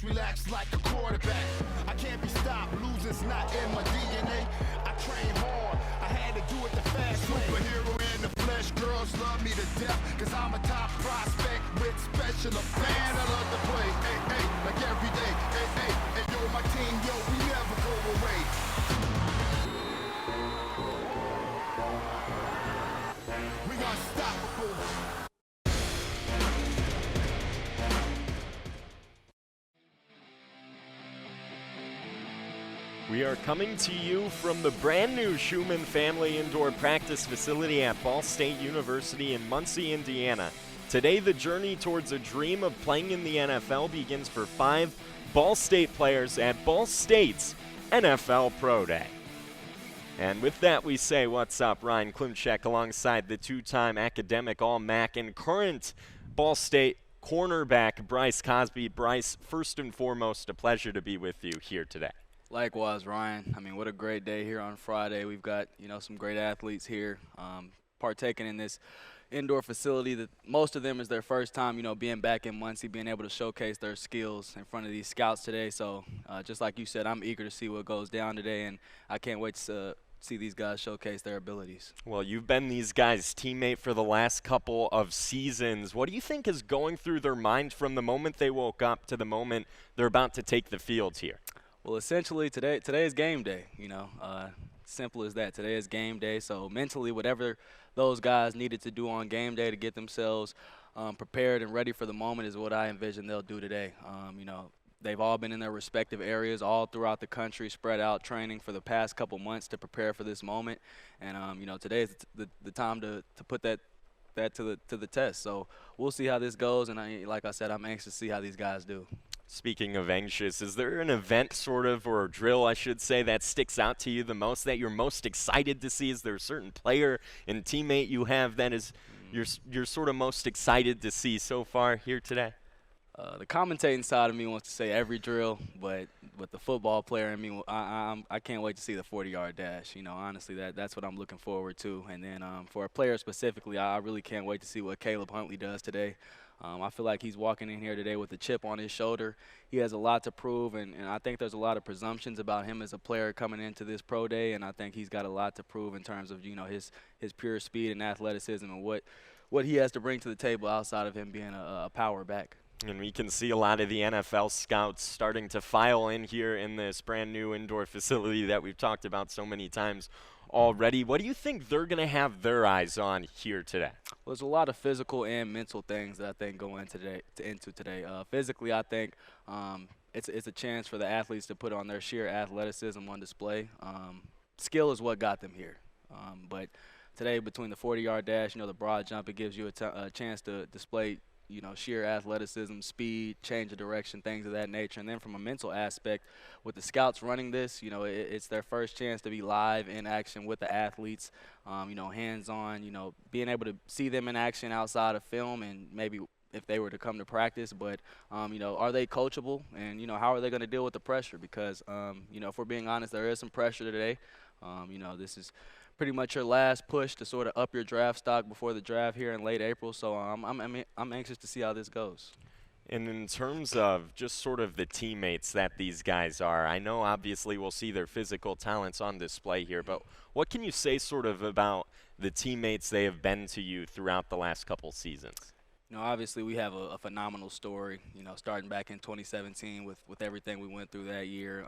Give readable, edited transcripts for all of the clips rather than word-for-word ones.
relax, relax like a quarterback. I can't be stopped, losing's not in my DNA. I train hard, I had to do it the fast way. Superhero in the flesh, girls love me to death, cause I'm a top prospect with special effects. Man, I love to play, hey, hey, like every day, hey, hey, hey, yo, my team, yo, we never go away. We unstoppable. We are coming to you from the brand new Scheumann Family Indoor Practice Facility at Ball State University in Muncie, Indiana. Today, the journey towards a dream of playing in the NFL begins for 5 Ball State players at Ball State's NFL Pro Day. And with that, we say, what's up? Ryan Klimcak alongside the 2-time academic All-MAC and current Ball State cornerback Bryce Cosby. Bryce, first and foremost, a pleasure to be with you here today. Likewise, Ryan. I mean, what a great day here on Friday. We've got, some great athletes here partaking in this indoor facility that most of them is their first time, being back in Muncie, being able to showcase their skills in front of these scouts today. So just like you said, I'm eager to see what goes down today, and I can't wait to see these guys showcase their abilities. Well, you've been these guys' teammate for the last couple of seasons. What do you think is going through their minds from the moment they woke up to the moment they're about to take the field here? Well, essentially, today is game day, simple as that. Today is game day, so mentally, whatever those guys needed to do on game day to get themselves prepared and ready for the moment is what I envision they'll do today. They've all been in their respective areas all throughout the country, spread out training for the past couple months to prepare for this moment. And, today is the time to put that to the test. So we'll see how this goes, and like I said, I'm anxious to see how these guys do. Speaking of anxious, is there an event or a drill, I should say, that sticks out to you the most, that you're most excited to see? Is there a certain player and teammate you have that is you're sort of most excited to see so far here today? The commentating side of me wants to say every drill, but with the football player in me, I can't wait to see the 40-yard dash. Honestly, that's what I'm looking forward to. And then for a player specifically, I really can't wait to see what Caleb Huntley does today. I feel like he's walking in here today with a chip on his shoulder. He has a lot to prove, and I think there's a lot of presumptions about him as a player coming into this pro day, and I think he's got a lot to prove in terms of his pure speed and athleticism and what he has to bring to the table outside of him being a power back. And we can see a lot of the NFL scouts starting to file in here in this brand new indoor facility that we've talked about so many times already. What do you think they're going to have their eyes on here today? Well, there's a lot of physical and mental things that I think go into today. Physically, I think it's a chance for the athletes to put on their sheer athleticism on display. Skill is what got them here. But today, between the 40-yard dash, the broad jump, it gives you a chance to display sheer athleticism, speed, change of direction, things of that nature. And then from a mental aspect, with the scouts running this, it's their first chance to be live in action with the athletes, hands-on, being able to see them in action outside of film and maybe if they were to come to practice. But, are they coachable? And, how are they going to deal with the pressure? Because, if we're being honest, there is some pressure today. This is pretty much your last push to sort of up your draft stock before the draft here in late April. So I'm anxious to see how this goes. And in terms of just sort of the teammates that these guys are, I know obviously we'll see their physical talents on display here, but what can you say sort of about the teammates they have been to you throughout the last couple seasons? Obviously we have a phenomenal story, starting back in 2017 with everything we went through that year,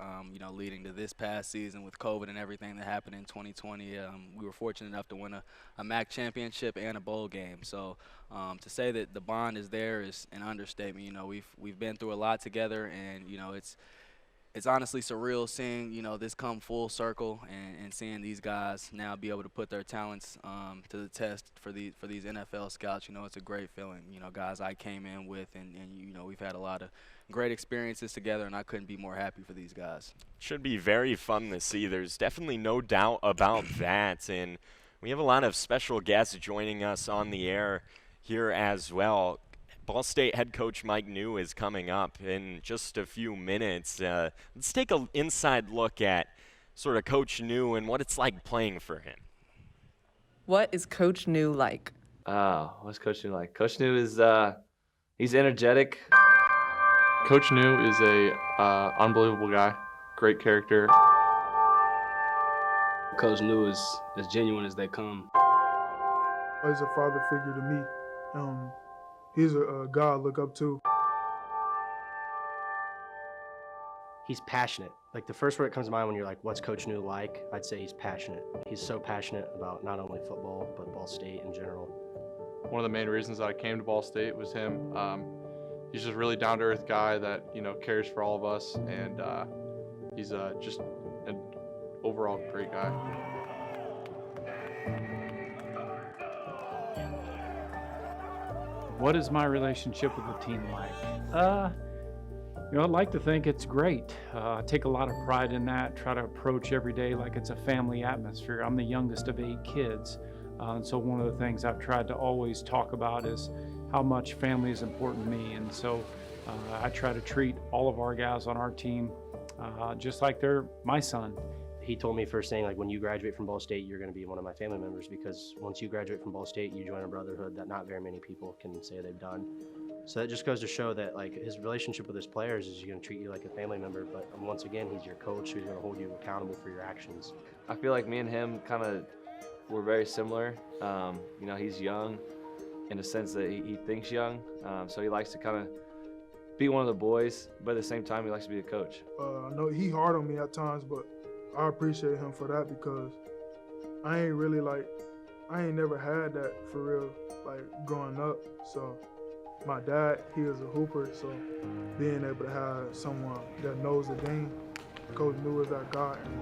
leading to this past season with COVID and everything that happened in 2020. We were fortunate enough to win a MAC championship and a bowl game. So to say that the bond is there is an understatement. We've been through a lot together, and, it's honestly surreal seeing, this come full circle and seeing these guys now be able to put their talents to the test for these NFL scouts. It's a great feeling. Guys I came in with, and we've had a lot of great experiences together, and I couldn't be more happy for these guys. Should be very fun to see. There's definitely no doubt about that. And we have a lot of special guests joining us on the air here as well. Ball State head coach Mike New is coming up in just a few minutes. Let's take an inside look at sort of Coach New and what it's like playing for him. What is Coach New like? What's Coach New like? Coach New is he's energetic. Coach New is a unbelievable guy, great character. Coach New is as genuine as they come. He's a father figure to me. He's a guy I look up to. He's passionate. Like the first word that comes to mind when you're like, what's Coach New like? I'd say he's passionate. He's so passionate about not only football, but Ball State in general. One of the main reasons that I came to Ball State was him. He's just a really down-to-earth guy that, cares for all of us, and he's just an overall great guy. What is my relationship with the team like? I'd like to think it's great. I take a lot of pride in that, try to approach every day like it's a family atmosphere. I'm the youngest of 8 kids, and so one of the things I've tried to always talk about is how much family is important to me, and so I try to treat all of our guys on our team just like they're my son. He told me first thing, like, when you graduate from Ball State, you're going to be one of my family members, because once you graduate from Ball State, you join a brotherhood that not very many people can say they've done. So that just goes to show that, like, his relationship with his players is he's going to treat you like a family member, but once again, he's your coach who's going to hold you accountable for your actions. I feel like me and him kind of were very similar. He's young in the sense that he thinks young, so he likes to kind of be one of the boys, but at the same time, he likes to be a coach. I know he hard on me at times, but I appreciate him for that, because I ain't never had that for real, like, growing up. So my dad, he was a hooper, so being able to have someone that knows the game, Coach New is that guy, and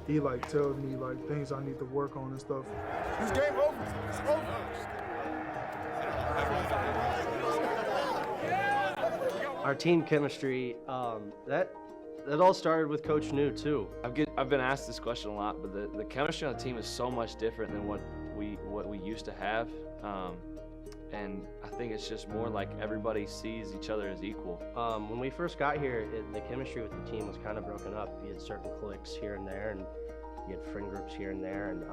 he tells me things I need to work on and stuff. This game over. It's over. Our team chemistry, that all started with Coach New too. I've been asked this question a lot, but the chemistry on the team is so much different than what we used to have, and I think it's just more like everybody sees each other as equal. When we first got here, the chemistry with the team was kind of broken up. You had certain cliques here and there, and you had friend groups here and there, and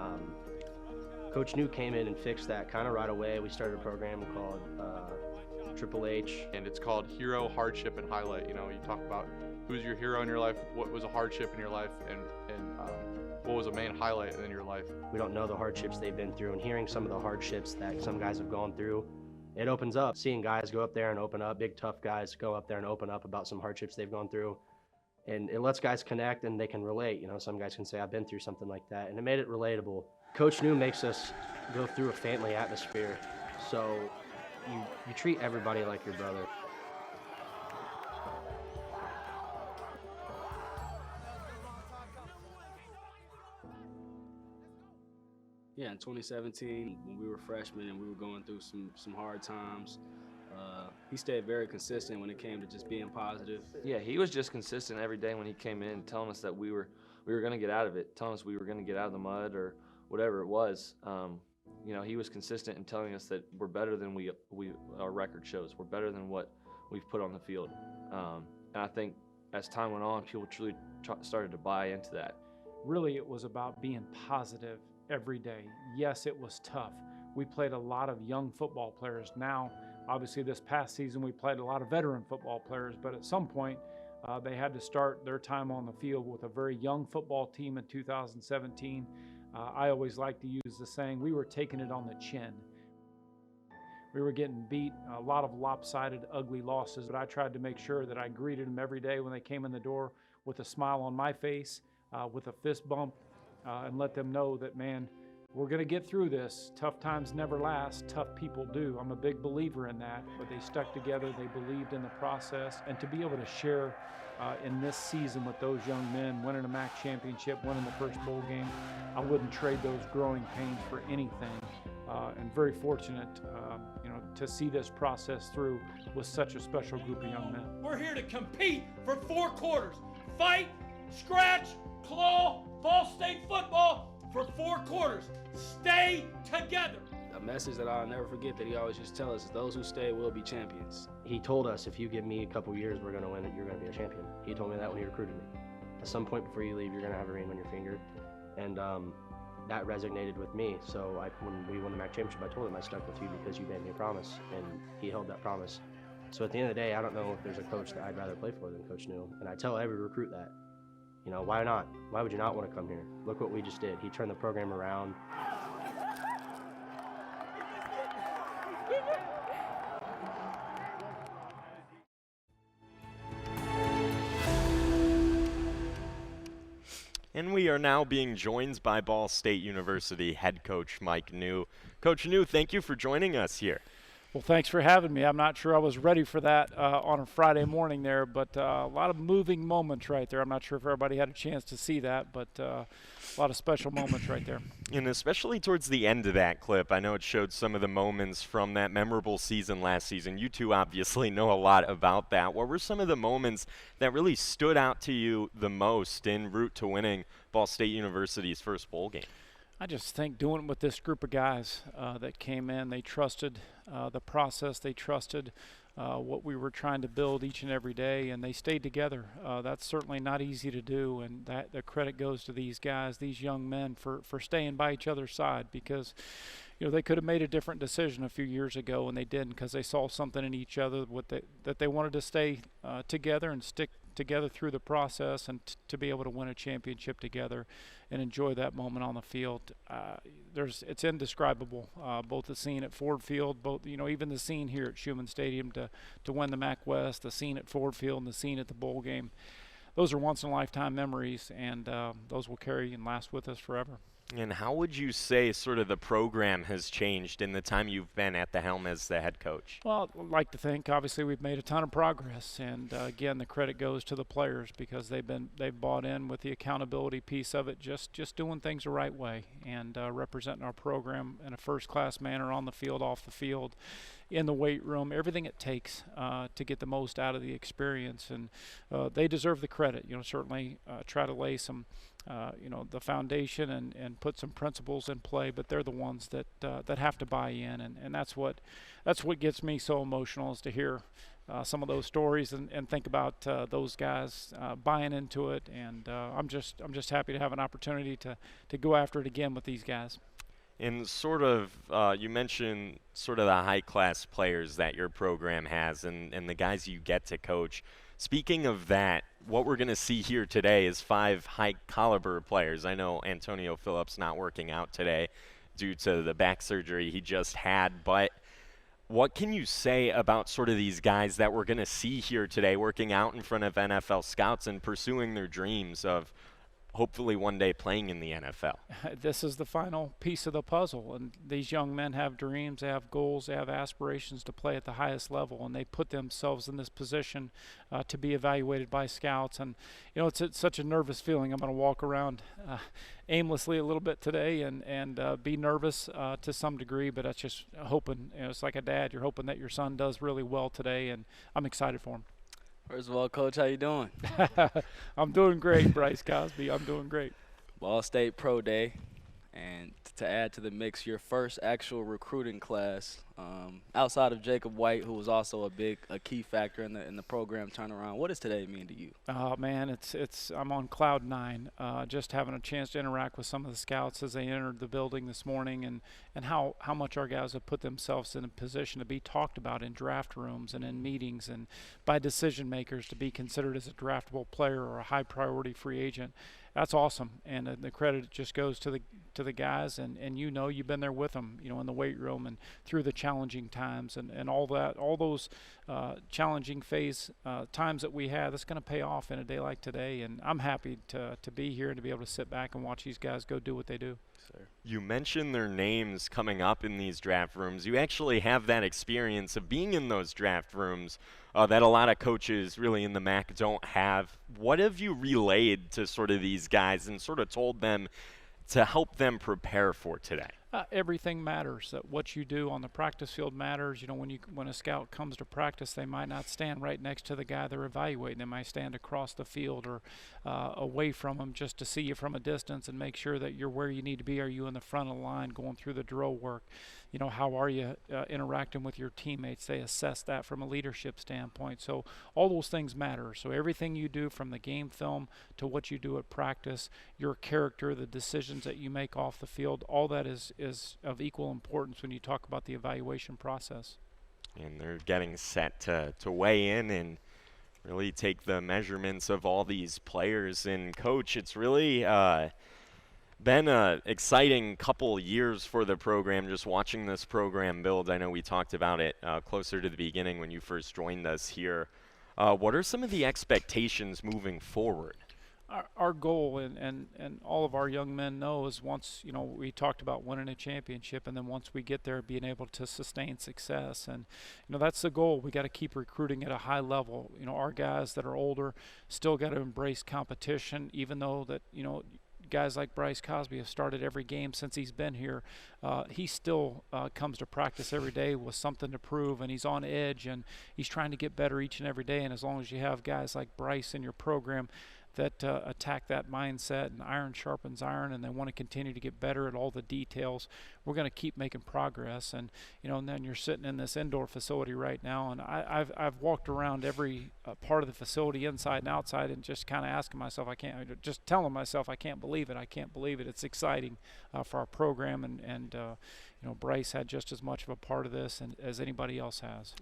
Coach New came in and fixed that kind of right away. We started a program called Triple H. And it's called Hero, Hardship, and Highlight. You talk about who's your hero in your life, what was a hardship in your life, and what was a main highlight in your life. We don't know the hardships they've been through, and hearing some of the hardships that some guys have gone through, it opens up. Seeing guys go up there and open up, big tough guys go up there and open up about some hardships they've gone through, and it lets guys connect and they can relate. Some guys can say, I've been through something like that, and it made it relatable. Coach New makes us go through a family atmosphere, so you treat everybody like your brother. Yeah, in 2017, when we were freshmen and we were going through some hard times, he stayed very consistent when it came to just being positive. Yeah, he was just consistent every day when he came in, telling us that we were going to get out of it, telling us we were going to get out of the mud or whatever it was. He was consistent in telling us that we're better than our record shows. We're better than what we've put on the field. And I think as time went on, people truly started to buy into that. Really, it was about being positive every day. Yes, it was tough. We played a lot of young football players. Now, obviously this past season, we played a lot of veteran football players, but at some point, they had to start their time on the field with a very young football team in 2017. I always like to use the saying, we were taking it on the chin. We were getting beat, a lot of lopsided, ugly losses, but I tried to make sure that I greeted them every day when they came in the door with a smile on my face, with a fist bump, and let them know that, man, we're going to get through this. Tough times never last. Tough people do. I'm a big believer in that, but they stuck together. They believed in the process. And to be able to share in this season with those young men, winning a MAC championship, winning the first bowl game, I wouldn't trade those growing pains for anything. And very fortunate, to see this process through with such a special group of young men. We're here to compete for 4 quarters. Fight, scratch, claw, Ball State football for 4 quarters. Stay together. A message that I'll never forget that he always used to tell us is those who stay will be champions. He told us, if you give me a couple years, we're going to win it, you're going to be a champion. He told me that when he recruited me. At some point before you leave, you're going to have a ring on your finger. And that resonated with me. So when we won the MAC championship, I told him I stuck with you because you made me a promise. And he held that promise. So at the end of the day, I don't know if there's a coach that I'd rather play for than Coach New. And I tell every recruit that. You know, why not? Why would you not want to come here? Look what we just did. He turned the program around. And we are now being joined by Ball State University head coach Mike New. Coach New, thank you for joining us here. Well, thanks for having me. I'm not sure I was ready for that on a Friday morning there, but a lot of moving moments right there. I'm not sure if everybody had a chance to see that, but a lot of special moments right there. And especially towards the end of that clip, I know it showed some of the moments from that memorable season last season. You two obviously know a lot about that. What were some of the moments that really stood out to you the most en route to winning Ball State University's first bowl game? I just think doing it with this group of guys that came in, they trusted the process, they trusted what we were trying to build each and every day, and they stayed together. That's certainly not easy to do, and that the credit goes to these guys, these young men, for staying by each other's side, because they could have made a different decision a few years ago, and they didn't, because they saw something in each other that they wanted to stay together and stick together through the process, and to be able to win a championship together and enjoy that moment on the field. It's indescribable. Both the scene at Ford Field, even the scene here at Scheumann Stadium to win the MAC West, the scene at Ford Field, and the scene at the bowl game. Those are once-in-a-lifetime memories, and those will carry and last with us forever. And how would you say sort of the program has changed in the time you've been at the helm as the head coach? Well, I'd like to think, obviously, we've made a ton of progress, and again, the credit goes to the players, because they've bought in with the accountability piece of it, just doing things the right way, and representing our program in a first-class manner on the field, off the field, in the weight room, everything it takes to get the most out of the experience, and they deserve the credit. Certainly try to lay some the foundation and put some principles in play, but they're the ones that have to buy in, and that's what gets me so emotional, is to hear some of those stories and think about those guys buying into it, and I'm just happy to have an opportunity to go after it again with these guys. And sort of, you mentioned sort of the high-class players that your program has and the guys you get to coach. Speaking of that, what we're going to see here today is 5 high-caliber players. I know Antonio Phillips not working out today due to the back surgery he just had, but what can you say about sort of these guys that we're going to see here today working out in front of NFL scouts and pursuing their dreams of hopefully one day playing in the NFL? This is the final piece of the puzzle, and these young men have dreams, they have goals, they have aspirations to play at the highest level, and they put themselves in this position to be evaluated by scouts. And it's such a nervous feeling. I'm going to walk around aimlessly a little bit today and be nervous to some degree, but that's just hoping. It's like a dad, you're hoping that your son does really well today, and I'm excited for him. First of all, Coach, how you doing? I'm doing great, Bryce Cosby. I'm doing great. Ball State Pro Day, and to add to the mix, your first actual recruiting class outside of Jacob White, who was also a key factor in the program turnaround. What does today mean to you? Oh man, I'm on cloud 9. Just having a chance to interact with some of the scouts as they entered the building this morning, and how much our guys have put themselves in a position to be talked about in draft rooms and in meetings and by decision makers to be considered as a draftable player or a high priority free agent. That's awesome, and the credit just goes to the guys, and you've been there with them, in the weight room and through the challenging times and all those challenging phase times that we had. That's going to pay off in a day like today, and I'm happy to be here and to be able to sit back and watch these guys go do what they do. You mentioned their names coming up in these draft rooms. You actually have that experience of being in those draft rooms that a lot of coaches really in the MAC don't have. What have you relayed to sort of these guys and sort of told them to help them prepare for today? Everything matters. That what you do on the practice field matters. When a scout comes to practice, they might not stand right next to the guy they're evaluating. They might stand across the field or away from them just to see you from a distance and make sure that you're where you need to be. Are you in the front of the line going through the drill work? How are you interacting with your teammates? They assess that from a leadership standpoint. So all those things matter. So everything you do from the game film to what you do at practice, your character, the decisions that you make off the field, all that is of equal importance when you talk about the evaluation process. And they're getting set to weigh in and really take the measurements of all these players. And Coach, it's really been an exciting couple years for the program, just watching this program build. I know we talked about it closer to the beginning when you first joined us here. What are some of the expectations moving forward? Our goal, and all of our young men know, is once, we talked about winning a championship, and then once we get there, being able to sustain success. And, that's the goal. We got to keep recruiting at a high level. Our guys that are older still got to embrace competition, even though that, guys like Bryce Cosby have started every game since he's been here. He still comes to practice every day with something to prove, and he's on edge, and he's trying to get better each and every day. And as long as you have guys like Bryce in your program that attack that mindset, and iron sharpens iron, and they want to continue to get better at all the details, we're going to keep making progress. And and then you're sitting in this indoor facility right now, and I've walked around every part of the facility, inside and outside, and just kind of asking myself, just telling myself, I can't believe it. It's exciting for our program, and Bryce had just as much of a part of this as anybody else has.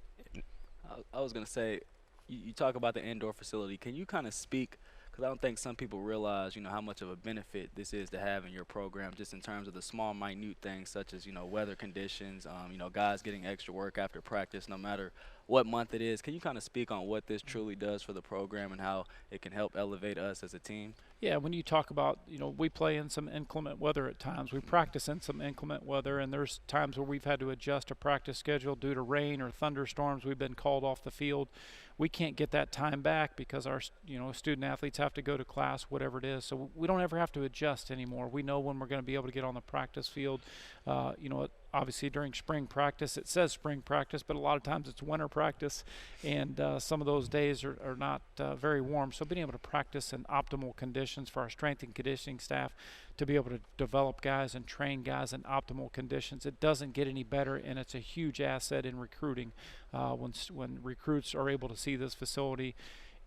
I was going to say, you talk about the indoor facility. Can you kind of speak, because I don't think some people realize, how much of a benefit this is to have in your program, just in terms of the small, minute things such as, weather conditions, guys getting extra work after practice, no matter what month it is. Can you kind of speak on what this truly does for the program and how it can help elevate us as a team? Yeah, when you talk about, we play in some inclement weather at times. We practice in some inclement weather, and there's times where we've had to adjust a practice schedule due to rain or thunderstorms. We've been called off the field. We can't get that time back because our, student athletes have to go to class, whatever it is. So we don't ever have to adjust anymore. We know when we're going to be able to get on the practice field. Obviously during spring practice, it says spring practice, but a lot of times it's winter practice, and some of those days are not very warm. So being able to practice in optimal conditions for our strength and conditioning staff to be able to develop guys and train guys in optimal conditions, it doesn't get any better, and it's a huge asset in recruiting. When recruits are able to see this facility,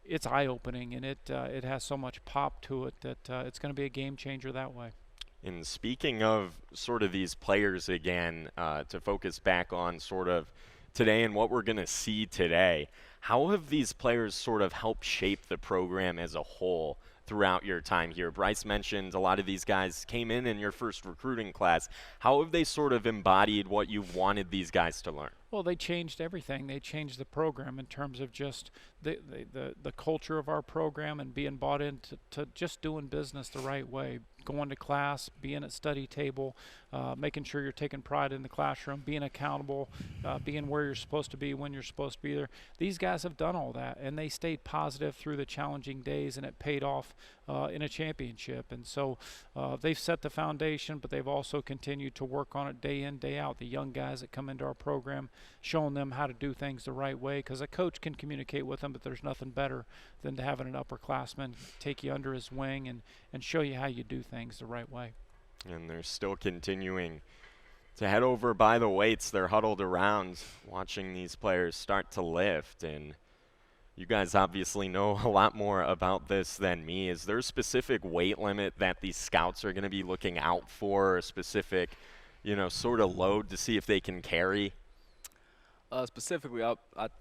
it's eye-opening, and it has so much pop to it that it's going to be a game changer that way. And speaking of sort of these players again, to focus back on sort of today and what we're going to see today, how have these players sort of helped shape the program as a whole throughout your time here? Bryce mentioned a lot of these guys came in your first recruiting class. How have they sort of embodied what you've wanted these guys to learn? Well, they changed everything. They changed the program in terms of just the culture of our program, and being bought into just doing business the right way, going to class, being at study table, making sure you're taking pride in the classroom, being accountable, being where you're supposed to be when you're supposed to be there. These guys have done all that, and they stayed positive through the challenging days, and it paid off in a championship. And so they've set the foundation, but they've also continued to work on it day in, day out. The young guys that come into our program, showing them how to do things the right way, because a coach can communicate with them, but there's nothing better than to having an upperclassman take you under his wing and show you how you do things the right way. And they're still continuing to head over by the weights. They're huddled around watching these players start to lift. And you guys obviously know a lot more about this than me. Is there a specific weight limit that these scouts are going to be looking out for, a specific, sort of load to see if they can carry? Specifically, I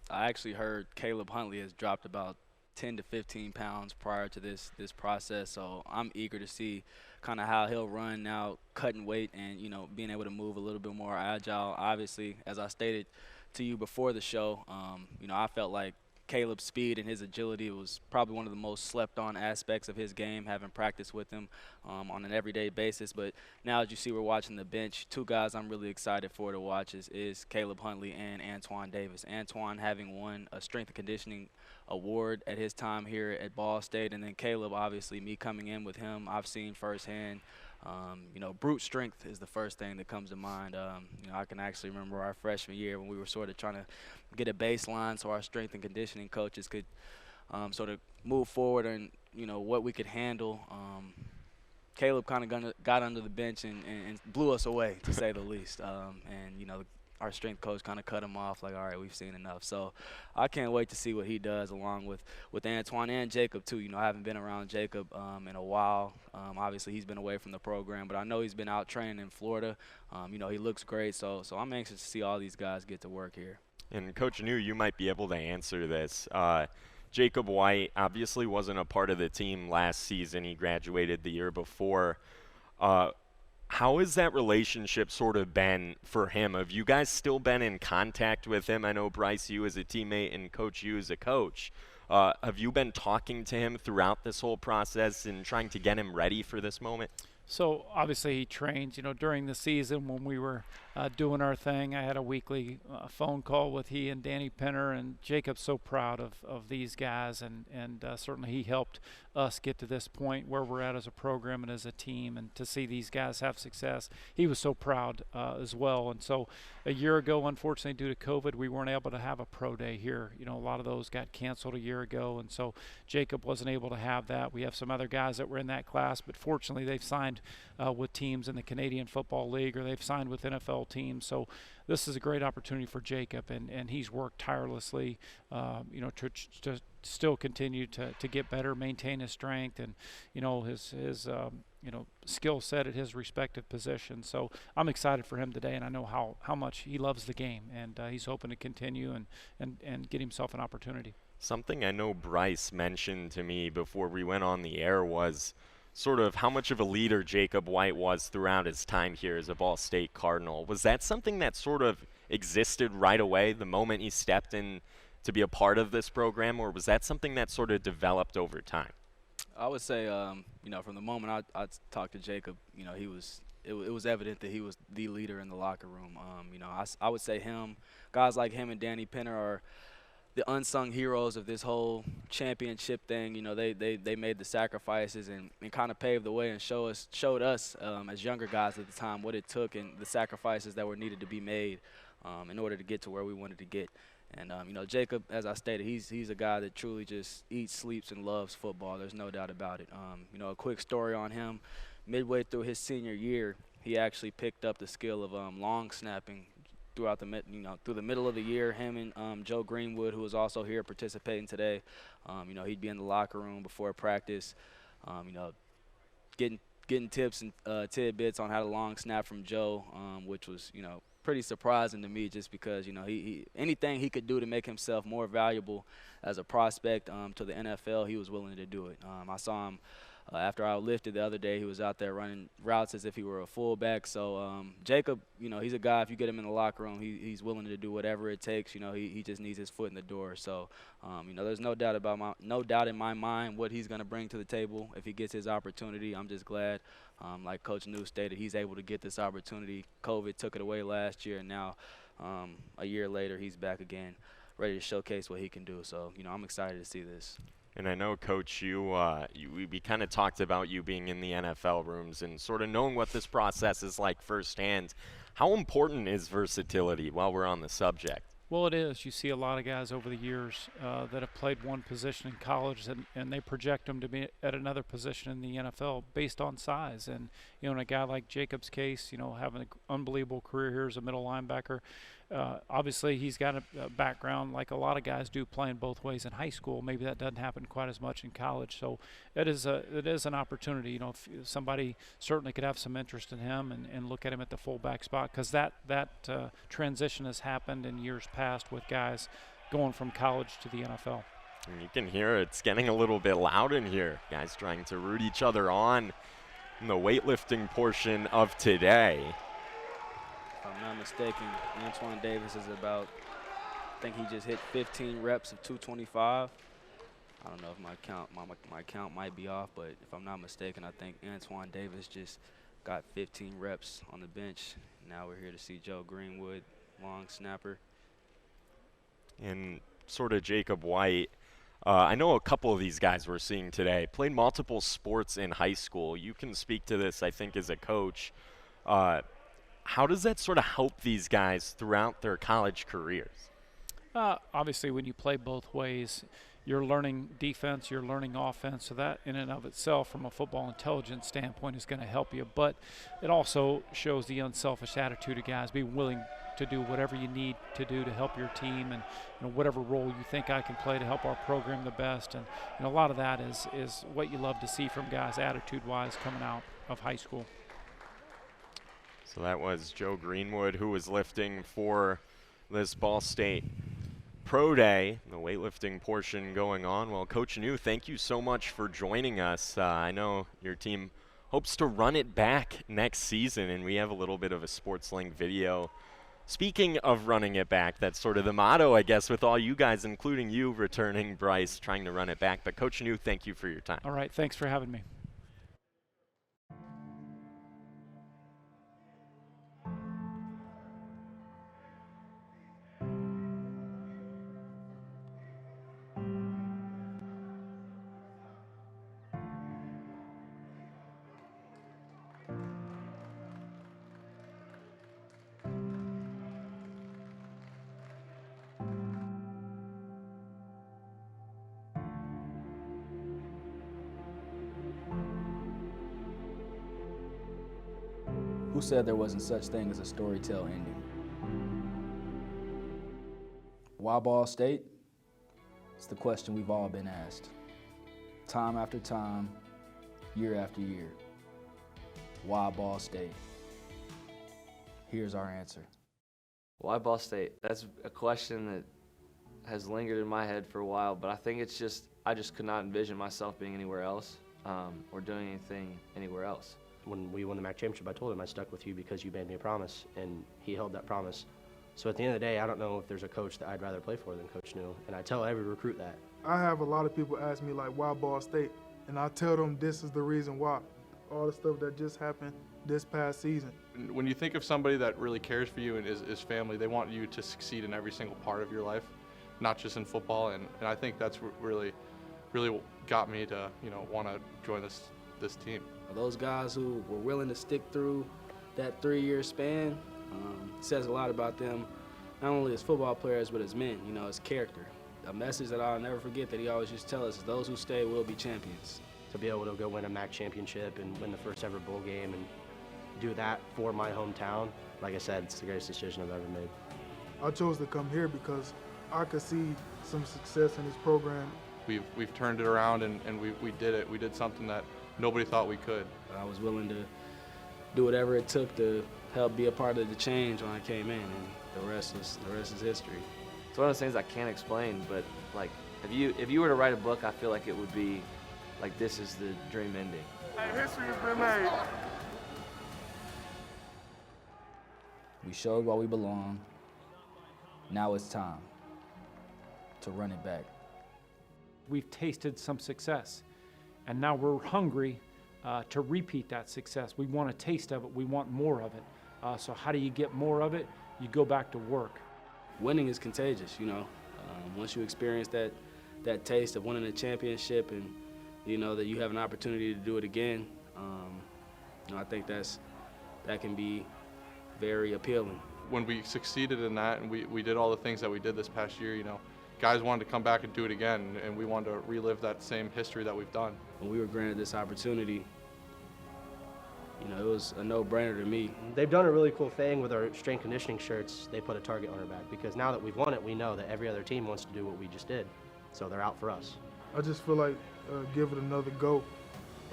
actually heard Caleb Huntley has dropped about 10 to 15 pounds prior to this process, so I'm eager to see kind of how he'll run now, cutting weight and being able to move a little bit more agile. Obviously, as I stated to you before the show, I felt like Caleb's speed and his agility was probably one of the most slept-on aspects of his game, having practiced with him on an everyday basis. But now, as you see, we're watching the bench. Two guys I'm really excited for to watch is Caleb Huntley and Antoine Davis. Antoine having won a strength and conditioning award at his time here at Ball State, and then Caleb, obviously, me coming in with him, I've seen firsthand. Brute strength is the first thing that comes to mind. I can actually remember our freshman year when we were sort of trying to get a baseline so our strength and conditioning coaches could sort of move forward and, what we could handle. Caleb kind of got under the bench and blew us away, to say the least. Our strength coach kind of cut him off, like, all right, we've seen enough. So I can't wait to see what he does along with Antoine and Jacob, too. I haven't been around Jacob in a while. Obviously, he's been away from the program, but I know he's been out training in Florida. He looks great. So I'm anxious to see all these guys get to work here. And Coach New, you might be able to answer this. Jacob White obviously wasn't a part of the team last season. He graduated the year before. How has that relationship sort of been for him? Have you guys still been in contact with him? I know, Bryce, you as a teammate and Coach, you as a coach. Have you been talking to him throughout this whole process and trying to get him ready for this moment? So obviously he trains, during the season when we were doing our thing. I had a weekly phone call with he and Danny Penner, and Jacob's so proud of these guys, and certainly he helped us get to this point where we're at as a program and as a team, and to see these guys have success, he was so proud as well. And so a year ago, unfortunately due to COVID, we weren't able to have a pro day here. A lot of those got canceled a year ago, and so Jacob wasn't able to have that. We have some other guys that were in that class, but fortunately they've signed with teams in the Canadian Football League, or they've signed with NFL teams. So this is a great opportunity for Jacob, and he's worked tirelessly, to still continue to get better, maintain his strength, and his skill set at his respective positions. So I'm excited for him today, and I know how much he loves the game, and he's hoping to continue and get himself an opportunity. Something I know Bryce mentioned to me before we went on the air was sort of how much of a leader Jacob White was throughout his time here as a Ball State Cardinal. Was that something that sort of existed right away the moment he stepped in to be a part of this program, or was that something that sort of developed over time? I would say, from the moment I talked to Jacob, it was evident that he was the leader in the locker room. I would say guys like him and Danny Penner are the unsung heroes of this whole championship thing. They made the sacrifices and kind of paved the way and showed us as younger guys at the time what it took and the sacrifices that were needed to be made in order to get to where we wanted to get. And, Jacob, as I stated, he's a guy that truly just eats, sleeps, and loves football. There's no doubt about it. A quick story on him. Midway through his senior year, he actually picked up the skill of long snapping throughout through the middle of the year. Him and Joe Greenwood, who was also here participating today, he'd be in the locker room before practice, getting tips and tidbits on how to long snap from Joe, which was, pretty surprising to me, just because, he anything he could do to make himself more valuable as a prospect to the NFL, he was willing to do it. I saw him after I lifted the other day. He was out there running routes as if he were a fullback. So Jacob, he's a guy, if you get him in the locker room, he's willing to do whatever it takes. He just needs his foot in the door. So there's no doubt in my mind what he's going to bring to the table if he gets his opportunity. I'm just glad, like Coach New stated, he's able to get this opportunity. COVID took it away last year, and now a year later he's back again, ready to showcase what he can do. So I'm excited to see this. And I know, Coach, we kind of talked about you being in the NFL rooms and sort of knowing what this process is like firsthand. How important is versatility while we're on the subject? Well, it is. You see a lot of guys over the years that have played one position in college, and they project them to be at another position in the NFL based on size. And, in a guy like Jacob's case, having an unbelievable career here as a middle linebacker, obviously he's got a background like a lot of guys do, playing both ways in high school. Maybe that doesn't happen quite as much in college. So it is an opportunity. If somebody certainly could have some interest in him and look at him at the fullback spot, because that transition has happened in years past with guys going from college to the NFL. And you can hear it's getting a little bit loud in here. Guys trying to root each other on in the weightlifting portion of today. If I'm not mistaken, Antoine Davis is I think he just hit 15 reps of 225. I don't know if my count might be off, but if I'm not mistaken, I think Antoine Davis just got 15 reps on the bench. Now we're here to see Joe Greenwood, long snapper. And sort of Jacob White, I know a couple of these guys we're seeing today played multiple sports in high school. You can speak to this, I think, as a coach. How does that sort of help these guys throughout their college careers? Obviously, when you play both ways, you're learning defense, you're learning offense, so that in and of itself from a football intelligence standpoint is going to help you. But it also shows the unselfish attitude of guys, be willing to do whatever you need to do to help your team, and whatever role you think I can play to help our program the best. And a lot of that is what you love to see from guys attitude-wise coming out of high school. So that was Joe Greenwood, who was lifting for this Ball State Pro Day, the weightlifting portion going on. Well, Coach New, thank you so much for joining us. I know your team hopes to run it back next season, and we have a little bit of a SportsLink video. Speaking of running it back, that's sort of the motto, I guess, with all you guys, including you returning, Bryce, trying to run it back. But Coach New, thank you for your time. All right, thanks for having me. Who said there wasn't such thing as a storytell ending? Why Ball State? It's the question we've all been asked. Time after time, year after year. Why Ball State? Here's our answer. Why Ball State? That's a question that has lingered in my head for a while, but I think it's just, I just could not envision myself being anywhere else or doing anything anywhere else. When we won the MAC championship, I told him I stuck with you because you made me a promise, and he held that promise. So at the end of the day, I don't know if there's a coach that I'd rather play for than Coach New, and I tell every recruit that. I have a lot of people ask me, like, why Ball State? And I tell them this is the reason why. All the stuff that just happened this past season. When you think of somebody that really cares for you and is family, they want you to succeed in every single part of your life, not just in football. And I think that's what really got me to, want to join this team. Those guys who were willing to stick through that 3-year span says a lot about them, not only as football players, but as men, as character. A message that I'll never forget that he always used to tell us is those who stay will be champions. To be able to go win a MAC championship and win the first ever bowl game and do that for my hometown, like I said, it's the greatest decision I've ever made. I chose to come here because I could see some success in this program. We've turned it around and we did it. We did something that nobody thought we could. I was willing to do whatever it took to help be a part of the change when I came in, and the rest is history. It's one of those things I can't explain, but like if you were to write a book, I feel like it would be like this is the dream ending. History has been made. We showed why we belong. Now it's time to run it back. We've tasted some success, and now we're hungry to repeat that success. We want a taste of it. We want more of it. So how do you get more of it? You go back to work. Winning is contagious, Once you experience that taste of winning a championship and that you have an opportunity to do it again, I think that can be very appealing. When we succeeded in that and we did all the things that we did this past year, guys wanted to come back and do it again, and we wanted to relive that same history that we've done. When we were granted this opportunity, it was a no-brainer to me. They've done a really cool thing with our strength conditioning shirts. They put a target on our back because now that we've won it, we know that every other team wants to do what we just did. So they're out for us. I just feel like give it another go.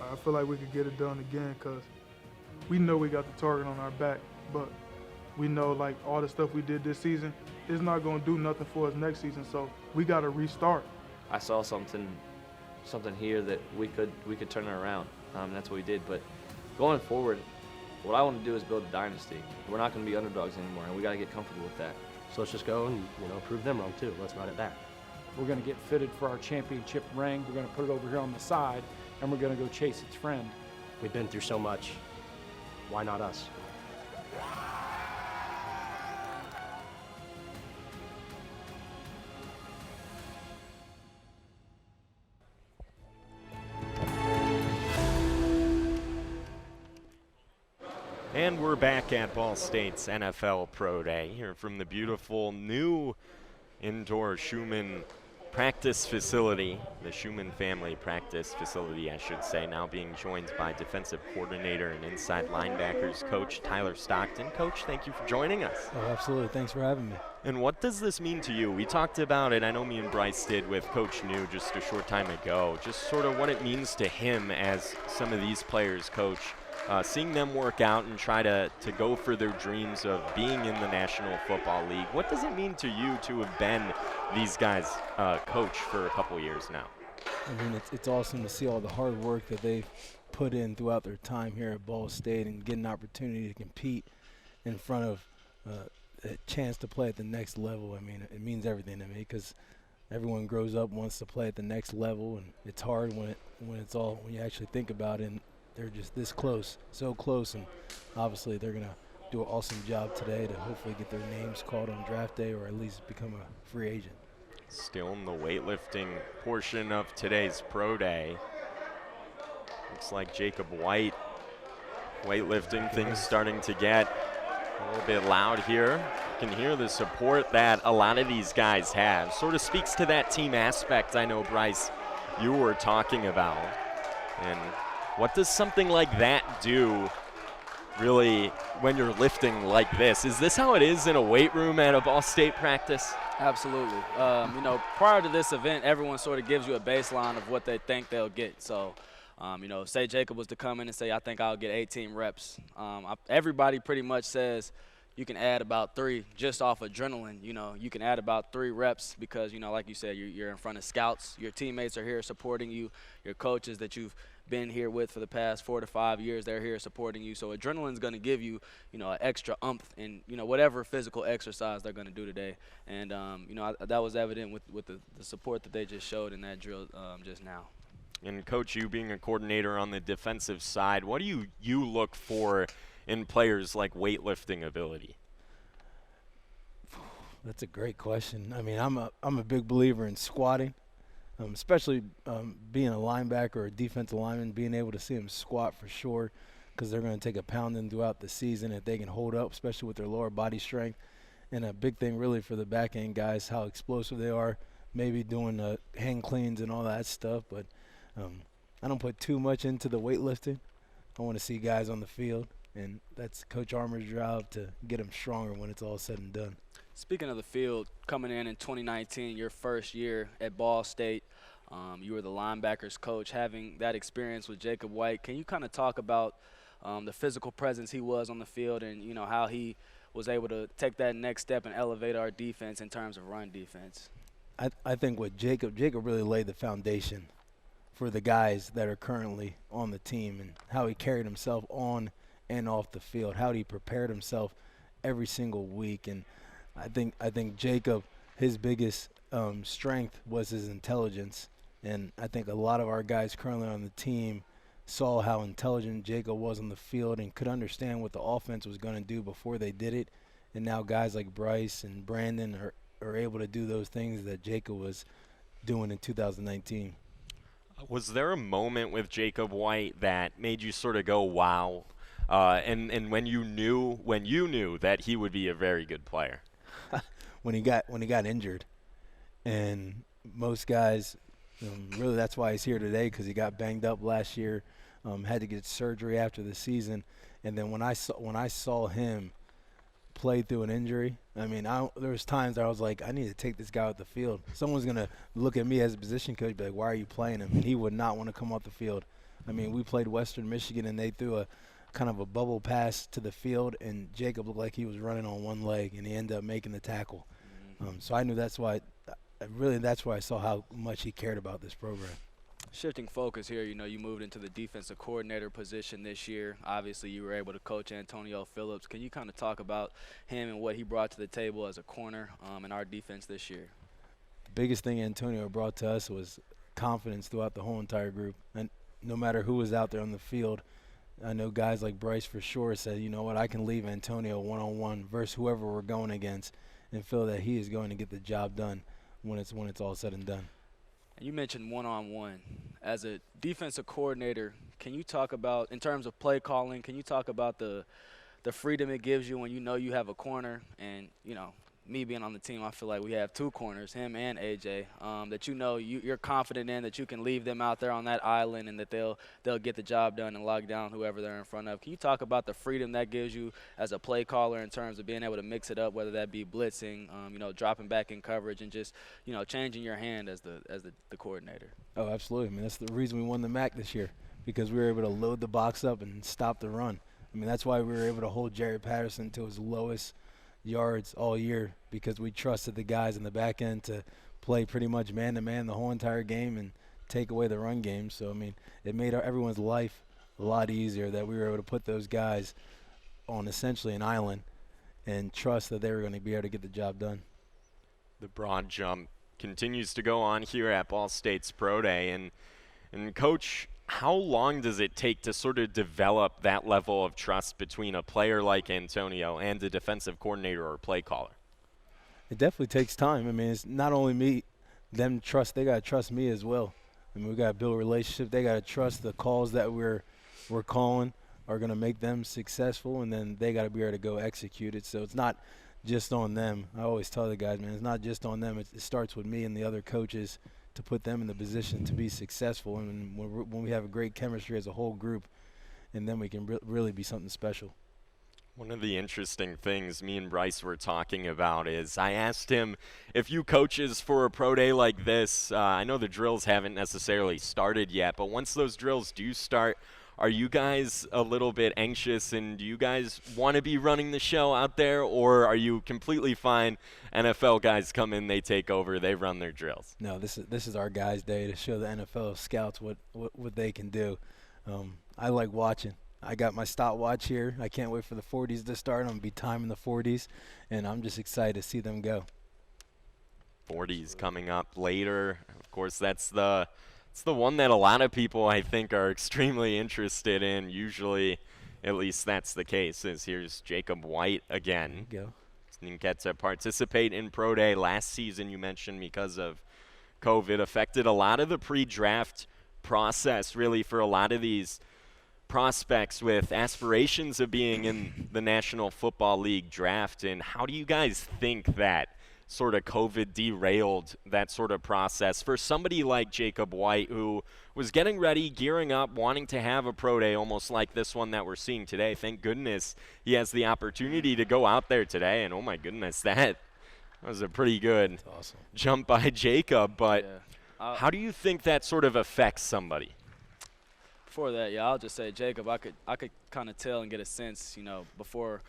I feel like we could get it done again because we know we got the target on our back, but we know like all the stuff we did this season is not going to do nothing for us next season, so we got to restart. I saw something here that we could turn it around. That's what we did. But going forward, what I want to do is build a dynasty. We're not going to be underdogs anymore, and we got to get comfortable with that. So let's just go and prove them wrong too. Let's run it back. We're going to get fitted for our championship ring. We're going to put it over here on the side, and we're going to go chase its friend. We've been through so much. Why not us? And we're back at Ball State's NFL Pro Day here from the beautiful new indoor Scheumann practice facility, the Scheumann family practice facility, I should say, now being joined by defensive coordinator and inside linebackers coach Tyler Stockton. Coach, thank you for joining us. Oh, absolutely. Thanks for having me. And what does this mean to you? We talked about it, I know me and Bryce did with Coach New just a short time ago, just sort of what it means to him as some of these players, Coach, seeing them work out and try to go for their dreams of being in the National Football League. What does it mean to you to have been these guys' coach for a couple years now? I mean, it's awesome to see all the hard work that they've put in throughout their time here at Ball State and get an opportunity to compete in front of a chance to play at the next level. I mean, it means everything to me because everyone grows up, wants to play at the next level, and it's hard when you actually think about it, and they're just this close, so close, and obviously they're going to do an awesome job today to hopefully get their names called on draft day or at least become a free agent. Still in the weightlifting portion of today's pro day. Looks like Jacob White weightlifting, things starting to get a little bit loud here. You can hear the support that a lot of these guys have. Sort of speaks to that team aspect I know, Bryce, you were talking about. And what does something like that do really when you're lifting like this? Is this how it is in a weight room at a Ball State practice? Absolutely. Prior to this event, everyone sort of gives you a baseline of what they think they'll get. So, say Jacob was to come in and say, I think I'll get 18 reps. Everybody pretty much says you can add about 3 just off adrenaline. You can add about 3 reps because, like you said, you're in front of scouts. Your teammates are here supporting you. Your coaches that you've been here with for the past 4 to 5 years, they're here supporting you. So adrenaline's going to give you, an extra umph in, whatever physical exercise they're going to do today. And, that was evident with the support that they just showed in that drill just now. And, Coach, you being a coordinator on the defensive side, what do you look for in players like weightlifting ability? That's a great question. I mean, I'm a big believer in squatting. Especially being a linebacker or a defensive lineman, being able to see them squat for sure because they're going to take a pounding throughout the season if they can hold up, especially with their lower body strength. And a big thing really for the back end guys, how explosive they are, maybe doing hang cleans and all that stuff. But I don't put too much into the weightlifting. I want to see guys on the field, and that's Coach Armour's job to get them stronger when it's all said and done. Speaking of the field, coming in 2019, your first year at Ball State, you were the linebackers coach. Having that experience with Jacob White, can you kind of talk about the physical presence he was on the field and, how he was able to take that next step and elevate our defense in terms of run defense? I think with Jacob really laid the foundation for the guys that are currently on the team and how he carried himself on and off the field, how he prepared himself every single week. And I think Jacob, his biggest strength was his intelligence, and I think a lot of our guys currently on the team saw how intelligent Jacob was on the field and could understand what the offense was going to do before they did it. And now guys like Bryce and Brandon are able to do those things that Jacob was doing in 2019. Was there a moment with Jacob White that made you sort of go, wow, and when you knew that he would be a very good player? When he got injured, and most guys, really that's why he's here today, because he got banged up last year, had to get surgery after the season, and then when I saw him play through an injury, I mean, there was times I was like, I need to take this guy off the field. Someone's gonna look at me as a position coach, be like, why are you playing him? And he would not want to come off the field. I mean, we played Western Michigan, and they threw a kind of a bubble pass to the field, and Jacob looked like he was running on one leg, and he ended up making the tackle. So I knew that's why I saw how much he cared about this program. Shifting focus here, you moved into the defensive coordinator position this year. Obviously, you were able to coach Antonio Phillips. Can you kind of talk about him and what he brought to the table as a corner in our defense this year? The biggest thing Antonio brought to us was confidence throughout the whole entire group. And no matter who was out there on the field, I know guys like Bryce for sure said, you know what, I can leave Antonio one-on-one versus whoever we're going against and feel that he is going to get the job done when it's all said and done. And you mentioned one-on-one. As a defensive coordinator, can you talk about, in terms of play calling, can you talk about the freedom it gives you when you know you have a corner? And, me being on the team, I feel like we have 2 corners, him and AJ, that you're confident in, that you can leave them out there on that island and that they'll get the job done and lock down whoever they're in front of. Can you talk about the freedom that gives you as a play caller in terms of being able to mix it up, whether that be blitzing, dropping back in coverage, and just, changing your hand as the coordinator? Oh, absolutely. I mean, that's the reason we won the MAC this year. because we were able to load the box up and stop the run. I mean, that's why we were able to hold Jared Patterson to his lowest yards all year, because we trusted the guys in the back end to play pretty much man-to-man the whole entire game and take away the run game. So, I mean, it made everyone's life a lot easier that we were able to put those guys on essentially an island and trust that they were going to be able to get the job done. The broad jump continues to go on here at Ball State's Pro Day. And Coach, how long does it take to sort of develop that level of trust between a player like Antonio and a defensive coordinator or play caller? It definitely takes time. I mean, it's not only me, they got to trust me as well. I mean, we got to build a relationship. They got to trust the calls that we're calling are going to make them successful, and then they got to be able to go execute it. So it's not just on them. I always tell the guys, man, it's not just on them. It starts with me and the other coaches to put them in the position to be successful. And when we have a great chemistry as a whole group, and then we can really be something special. One of the interesting things me and Bryce were talking about is I asked him, if you coaches for a pro day like this, I know the drills haven't necessarily started yet, but once those drills do start, are you guys a little bit anxious, and do you guys want to be running the show out there, or are you completely fine? NFL guys come in, they take over, they run their drills. No, this is our guys' day to show the NFL scouts what they can do. I like watching. I got my stopwatch here. I can't wait for the 40s to start. I'm going to be timing the 40s, and I'm just excited to see them go. 40s coming up later. Of course, it's the one that a lot of people, I think, are extremely interested in. Usually, at least that's the case, is here's Jacob White again. There you go. Didn't get to participate in Pro Day last season, you mentioned, because of COVID. Affected a lot of the pre-draft process, really, for a lot of these prospects with aspirations of being in the National Football League draft. And how do you guys think that sort of COVID derailed that sort of process for somebody like Jacob White, who was getting ready, gearing up, wanting to have a pro day almost like this one that we're seeing today? Thank goodness he has the opportunity to go out there today, and oh my goodness, that was a pretty good jump by Jacob. But how do you think that sort of affects somebody? Before that, I'll just say Jacob, I could kind of tell and get a sense, before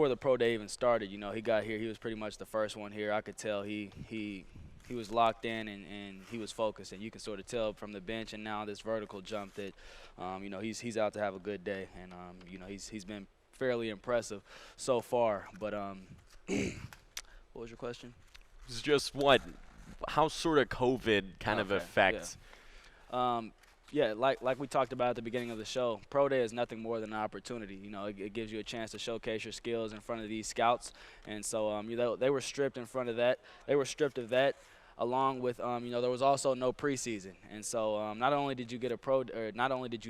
the pro day even started. He got here, he was pretty much the first one here. I could tell he was locked in and he was focused, and you can sort of tell from the bench and now this vertical jump that he's out to have a good day, and he's been fairly impressive so far. But what was your question? It's just how sort of COVID kind of affects. Yeah, like we talked about at the beginning of the show, Pro Day is nothing more than an opportunity. It gives you a chance to showcase your skills in front of these scouts. And so, they were stripped in front of that. They were stripped of that, along with, there was also no preseason. And so, not only did you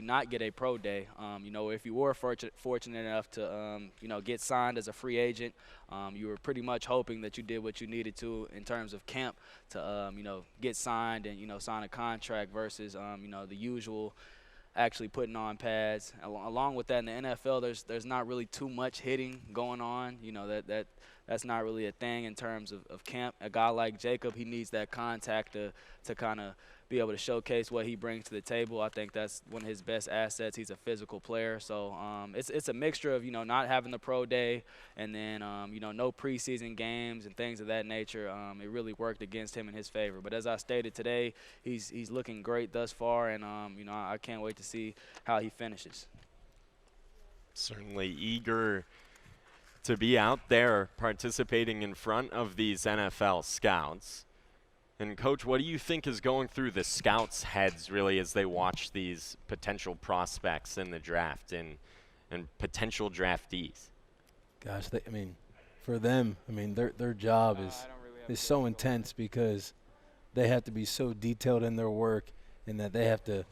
not get a Pro Day, if you were fortunate enough to, get signed as a free agent, you were pretty much hoping that you did what you needed to in terms of camp to, get signed and, sign a contract versus, the usual actually putting on pads. Along with that, in the NFL, there's not really too much hitting going on. That's not really a thing in terms of camp. A guy like Jacob, he needs that contact to kind of be able to showcase what he brings to the table. I think that's one of his best assets. He's a physical player. So it's a mixture of, not having the pro day and then, no preseason games and things of that nature. It really worked against him in his favor. But as I stated today, he's looking great thus far, and, I can't wait to see how he finishes. Certainly eager to be out there participating in front of these NFL scouts. And, Coach, what do you think is going through the scouts' heads, really, as they watch these potential prospects in the draft and potential draftees? Gosh, for them, their job is so intense because they have to be so detailed in their work, and that they have to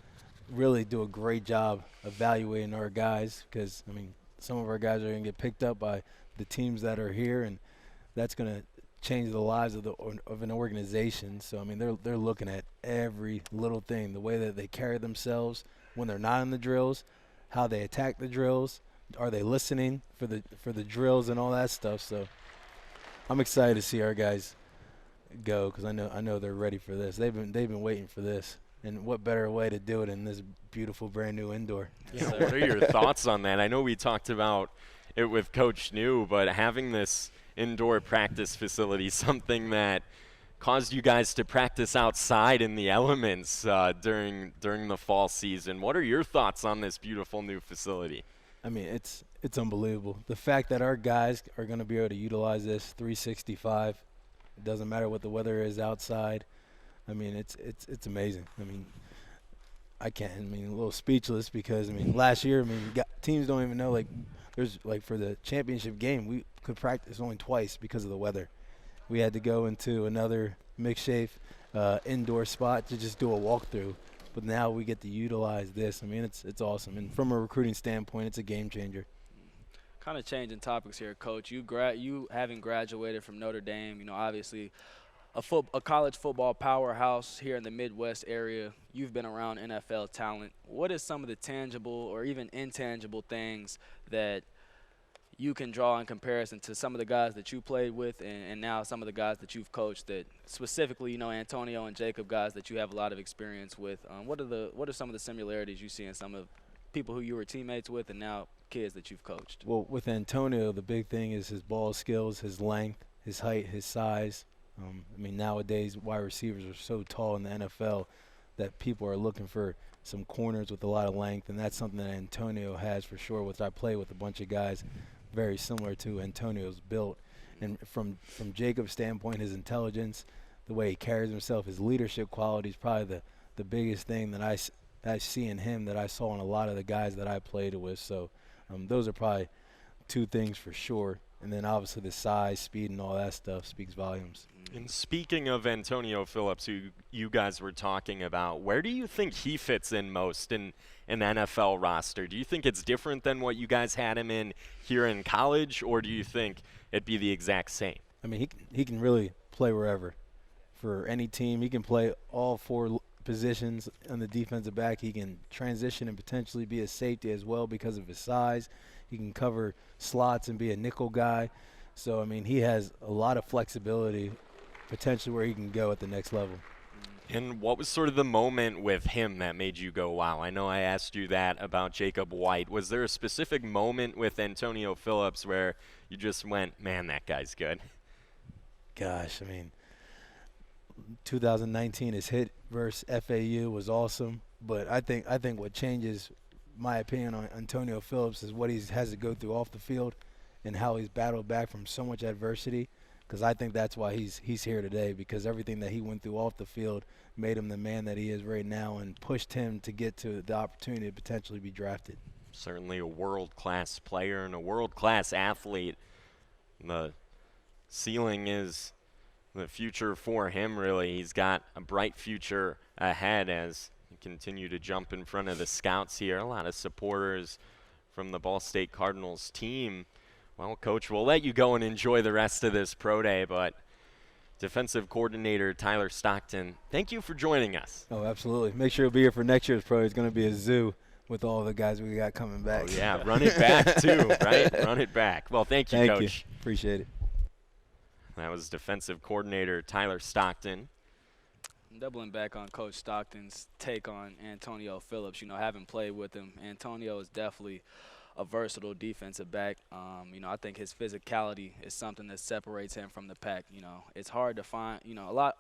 really do a great job evaluating our guys, because, some of our guys are going to get picked up by the teams that are here, and that's going to change the lives of an organization. So, they're looking at every little thing, the way that they carry themselves when they're not in the drills, how they attack the drills, are they listening for the drills and all that stuff. So I'm excited to see our guys go, because I know they're ready for this. They've been waiting for this. And what better way to do it in this beautiful brand new indoor? Yeah, what are your thoughts on that? I know we talked about it with Coach New, but having this indoor practice facility, something that caused you guys to practice outside in the elements during the fall season. What are your thoughts on this beautiful new facility? I mean, it's unbelievable. The fact that our guys are going to be able to utilize this 365, it doesn't matter what the weather is outside. I mean, it's amazing. I mean, a little speechless because, I mean, last year, teams don't even know, like, there's, like, for the championship game, we could practice only twice because of the weather. We had to go into another makeshift indoor spot to just do a walkthrough. But now we get to utilize this. I mean, it's awesome. And from a recruiting standpoint, it's a game changer. Kind of changing topics here, Coach. You having graduated from Notre Dame, obviously a college football powerhouse here in the Midwest area. You've been around NFL talent. What is some of the tangible or even intangible things that you can draw in comparison to some of the guys that you played with and now some of the guys that you've coached, that specifically, Antonio and Jacob, guys that you have a lot of experience with? What are some of the similarities you see in some of people who you were teammates with and now kids that you've coached? Well, with Antonio, the big thing is his ball skills, his length, his height, his size. Nowadays wide receivers are so tall in the NFL that people are looking for some corners with a lot of length, and that's something that Antonio has for sure, which I play with a bunch of guys very similar to Antonio's built. And from Jacob's standpoint, his intelligence, the way he carries himself, his leadership qualities, probably the biggest thing that I see in him that I saw in a lot of the guys that I played with. So those are probably two things for sure. And then obviously the size, speed, and all that stuff speaks volumes. And speaking of Antonio Phillips, who you guys were talking about, where do you think he fits in most in an NFL roster? Do you think it's different than what you guys had him in here in college, or do you think it'd be the exact same? I mean, he can really play wherever. For any team, he can play all four positions on the defensive back. He can transition and potentially be a safety as well because of his size. He can cover slots and be a nickel guy. So, I mean, he has a lot of flexibility, potentially where he can go at the next level. And what was sort of the moment with him that made you go, wow? I know I asked you that about Jacob White. Was there a specific moment with Antonio Phillips where you just went, man, that guy's good? Gosh, I mean, 2019, his hit versus FAU was awesome. But I think what changes my opinion on Antonio Phillips is what he has to go through off the field and how he's battled back from so much adversity, because I think that's why he's here today, because everything that he went through off the field made him the man that he is right now and pushed him to get to the opportunity to potentially be drafted. Certainly a world-class player and a world-class athlete. The ceiling is the future for him, really. He's got a bright future ahead as he continue to jump in front of the scouts here. A lot of supporters from the Ball State Cardinals team. Well, Coach, we'll let you go and enjoy the rest of this pro day, but defensive coordinator Tyler Stockton, thank you for joining us. Oh, absolutely. Make sure you'll be here for next year's pro. It's going to be a zoo with all the guys we got coming back. Oh, yeah, run it back too, right? Run it back. Well, thank you, Coach. Thank you. Appreciate it. That was defensive coordinator Tyler Stockton. Doubling back on Coach Stockton's take on Antonio Phillips, having played with him, Antonio is definitely a versatile defensive back. I think his physicality is something that separates him from the pack. It's hard to find,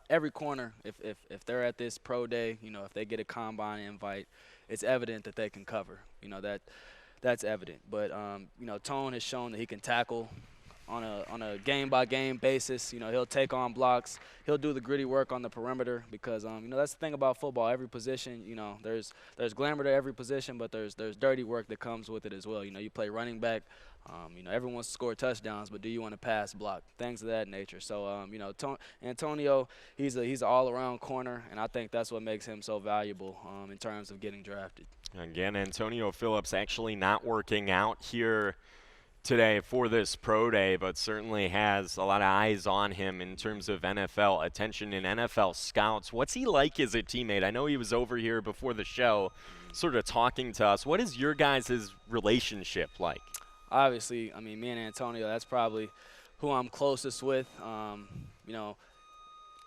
every corner, if they're at this pro day, if they get a combine invite, it's evident that they can cover. That's evident. But, Tone has shown that he can tackle on a game-by-game basis. He'll take on blocks. He'll do the gritty work on the perimeter because, that's the thing about football. Every position, there's glamour to every position, but there's dirty work that comes with it as well. You play running back. Everyone wants to score touchdowns, but do you want to pass block? Things of that nature. So, Antonio, he's an all-around corner, and I think that's what makes him so valuable in terms of getting drafted. Again, Antonio Phillips actually not working out here today for this pro day, but certainly has a lot of eyes on him in terms of NFL attention and NFL scouts. What's he like as a teammate? I know he was over here before the show sort of talking to us. What is your guys' relationship like? Obviously, me and Antonio, that's probably who I'm closest with.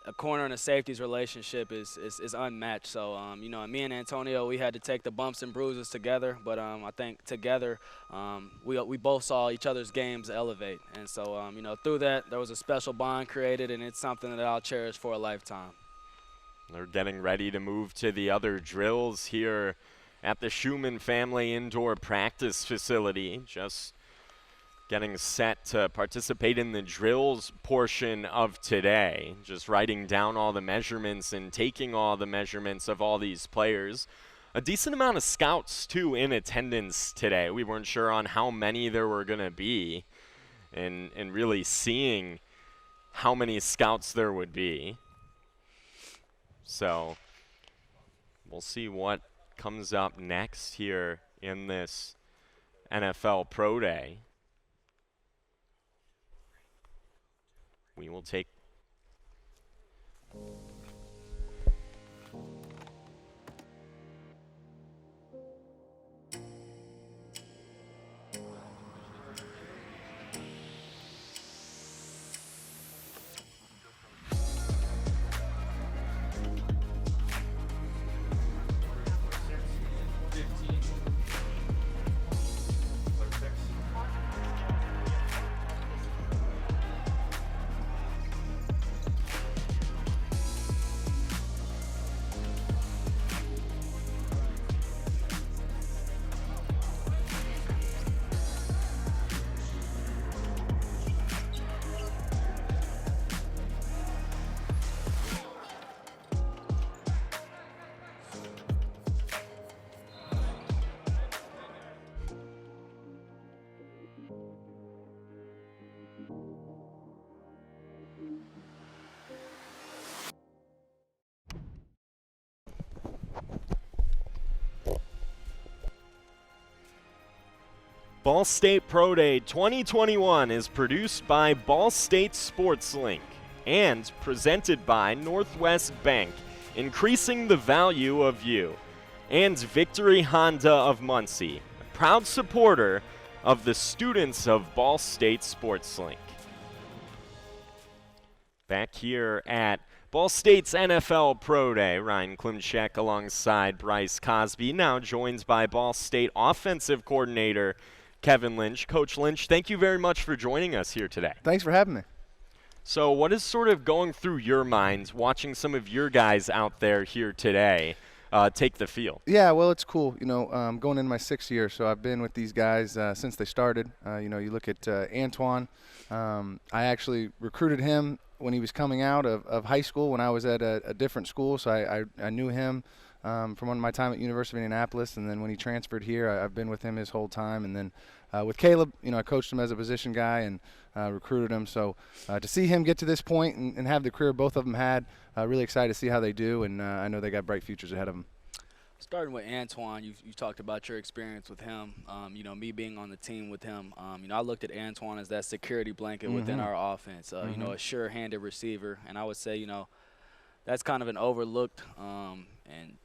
a corner and a safety's relationship is unmatched. So, you know, me and Antonio, we had to take the bumps and bruises together. But I think together we both saw each other's games elevate. And so, you know, through that, there was a special bond created, and it's something that I'll cherish for a lifetime. They're getting ready to move to the other drills here at the Scheumann family indoor practice facility. Just getting set to participate in the drills portion of today. Just writing down all the measurements and taking all the measurements of all these players. A decent amount of scouts, too, in attendance today. We weren't sure on how many there were going to be, and really seeing how many scouts there would be. So we'll see what comes up next here in this NFL Pro Day. We will take Ball State Pro Day 2021 is produced by Ball State Sports Link and presented by Northwest Bank, increasing the value of you, and Victory Honda of Muncie, a proud supporter of the students of Ball State Sports Link. Back here at Ball State's NFL Pro Day, Ryan Klimcak alongside Bryce Cosby, now joined by Ball State offensive coordinator Kevin Lynch. Coach Lynch, thank you very much for joining us here today. Thanks for having me. So what is sort of going through your minds watching some of your guys out there here today take the field? Yeah, well, it's cool. You know, going into my 6th year, so I've been with these guys since they started. You know, you look at Antoine. I actually recruited him when he was coming out of high school when I was at a different school, so I knew him from one of my time at University of Indianapolis, and then when he transferred here, I've been with him his whole time. And then with Caleb, you know, I coached him as a position guy and recruited him. So to see him get to this point and have the career both of them had, really excited to see how they do, and I know they got bright futures ahead of them. Starting with Antoine, you talked about your experience with him. You know, me being on the team with him, you know, I looked at Antoine as that security blanket within our offense. You know, a sure-handed receiver, and I would say, you know, that's kind of an overlooked and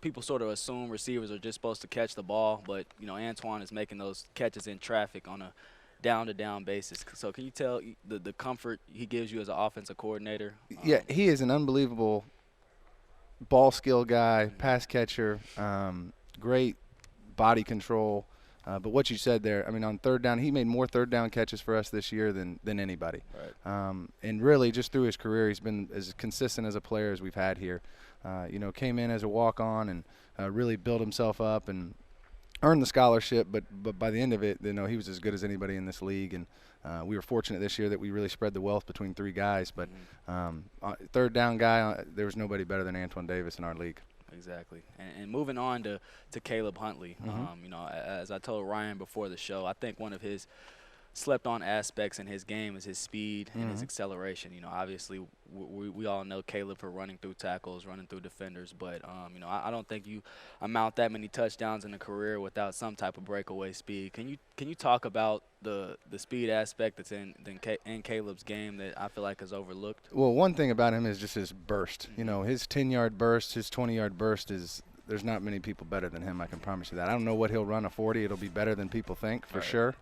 people sort of assume receivers are just supposed to catch the ball, but, you know, Antoine is making those catches in traffic on a down-to-down basis. So can you tell the comfort he gives you as an offensive coordinator? Yeah, he is an unbelievable ball skill guy, pass catcher, great body control. But what you said there, I mean, on third down, he made more third down catches for us this year than anybody. Right. And really, just through his career, he's been as consistent as a player as we've had here. You know, came in as a walk-on and really built himself up and earned the scholarship. But by the end of it, you know, he was as good as anybody in this league. And we were fortunate this year that we really spread the wealth between 3 guys. But third down guy, there was nobody better than Antoine Davis in our league. Exactly. And moving on to Caleb Huntley, you know, as I told Ryan before the show, I think one of his slept-on aspects in his game is his speed and his acceleration. You know, obviously we all know Caleb for running through tackles, running through defenders, but you know, I don't think you amount that many touchdowns in a career without some type of breakaway speed. Can you talk about the speed aspect that's in Caleb's game that I feel like is overlooked? Well, one thing about him is just his burst. You know, his 10-yard burst, his 20-yard burst is there's not many people better than him. I can promise you that. I don't know what he'll run a 40. It'll be better than people think for sure.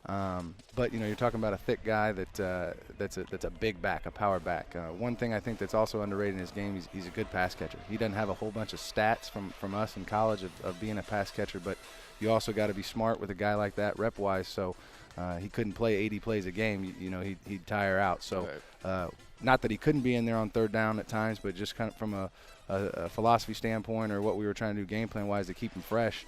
But you're talking about a thick guy that's a big back, a power back. One thing I think that's also underrated in his game, he's a good pass catcher. He doesn't have a whole bunch of stats from us in college of being a pass catcher, but you also got to be smart with a guy like that rep-wise. So he couldn't play 80 plays a game. He'd tire out. So not that he couldn't be in there on third down at times, but just kind of from a philosophy standpoint or what we were trying to do game plan-wise to keep him fresh,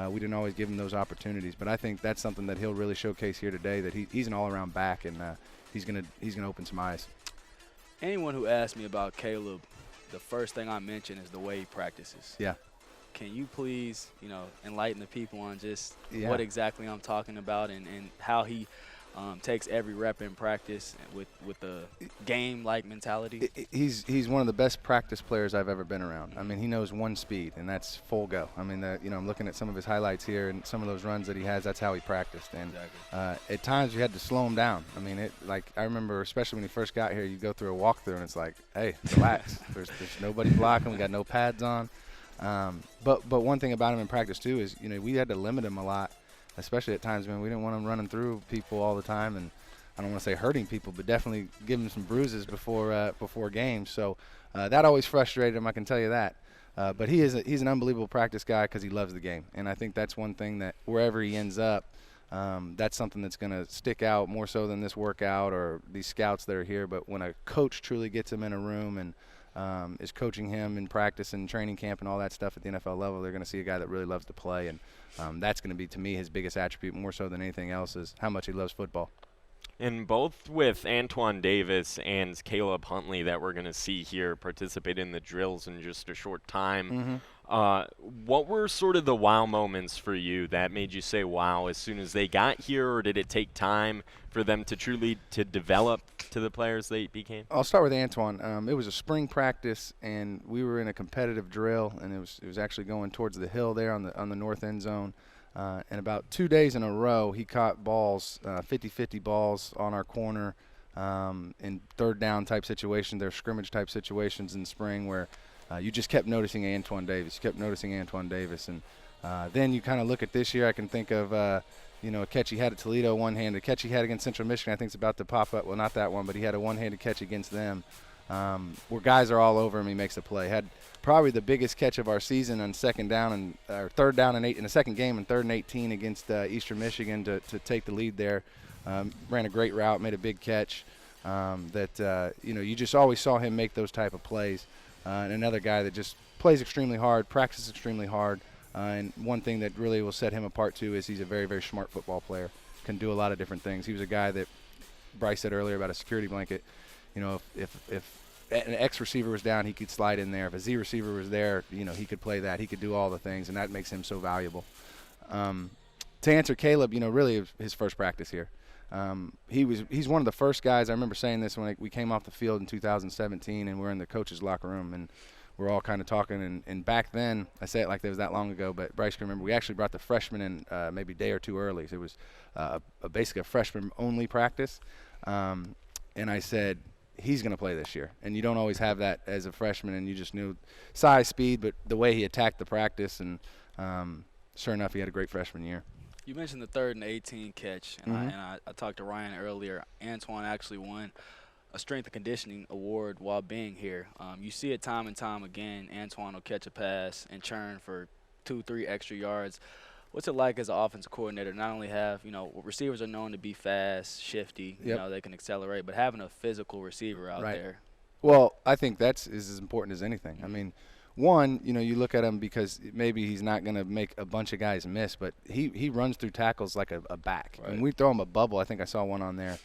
we didn't always give him those opportunities. But I think that's something that he'll really showcase here today, that he's an all-around back, and he's gonna open some eyes. Anyone who asks me about Caleb, the first thing I mention is the way he practices. Yeah. Can you please, enlighten the people on just what exactly I'm talking about and how he takes every rep in practice with the game-like mentality? He's one of the best practice players I've ever been around. I mean, he knows one speed, and that's full go. I mean, I'm looking at some of his highlights here and some of those runs that he has. That's how he practiced. And at times you had to slow him down. I mean, I remember, especially when he first got here, you go through a walkthrough and it's like, hey, relax. there's nobody blocking. We got no pads on. But one thing about him in practice too is we had to limit him a lot, especially at times when we didn't want him running through people all the time, and I don't want to say hurting people, but definitely giving him some bruises before games. So that always frustrated him, I can tell you that. But he's an unbelievable practice guy because he loves the game, and I think that's one thing that wherever he ends up, that's something that's going to stick out more so than this workout or these scouts that are here. But when a coach truly gets him in a room and is coaching him in practice and training camp and all that stuff at the NFL level, they're going to see a guy that really loves to play, and that's going to be, to me, his biggest attribute, more so than anything else, is how much he loves football. And both with Antoine Davis and Caleb Huntley that we're going to see here participate in the drills in just a short time, what were sort of the wow moments for you that made you say wow as soon as they got here, or did it take time for them to truly develop to the players they became? I'll start with Antoine. It was a spring practice, and we were in a competitive drill, and it was actually going towards the hill there on the north end zone. And about 2 days in a row, he caught balls, 50-50 balls on our corner in third down type situations. They're scrimmage type situations in spring where you just kept noticing Antoine Davis. You kept noticing Antoine Davis. And then you kind of look at this year. I can think of, a catch he had at Toledo one-handed. A catch he had against Central Michigan, I think it's about to pop up. Well, not that one, but he had a one-handed catch against them. Where guys are all over him, he makes a play. Had probably the biggest catch of our season on second down and or third down and 8 in the second game, and 3rd and 18 against Eastern Michigan to take the lead there. Ran a great route, made a big catch. You just always saw him make those type of plays. And another guy that just plays extremely hard, practices extremely hard. And one thing that really will set him apart too is he's a very, very smart football player. Can do a lot of different things. He was a guy that Bryce said earlier about a security blanket. If an X receiver was down, he could slide in there. If a Z receiver was there, he could play that. He could do all the things, and that makes him so valuable. To answer Caleb, really his first practice here. He's one of the first guys. I remember saying this when we came off the field in 2017, and we're in the coach's locker room, and we're all kind of talking. And back then, I say it like it was that long ago, but Bryce can remember, we actually brought the freshmen in maybe a day or two early. So it was basically a freshman-only practice. And I said, he's going to play this year. And you don't always have that as a freshman, and you just knew size, speed, but the way he attacked the practice, and sure enough, he had a great freshman year. You mentioned the 3rd and 18 catch, and I talked to Ryan earlier. Antoine actually won a strength and conditioning award while being here. You see it time and time again. Antoine will catch a pass and churn for 2-3 extra yards. What's it like as an offensive coordinator, not only have, receivers are known to be fast, shifty, they can accelerate, but having a physical receiver out there? Well, I think that's as important as anything. I mean, one, you look at him because maybe he's not going to make a bunch of guys miss, but he runs through tackles like a back. Right. And we throw him a bubble. I think I saw one on there.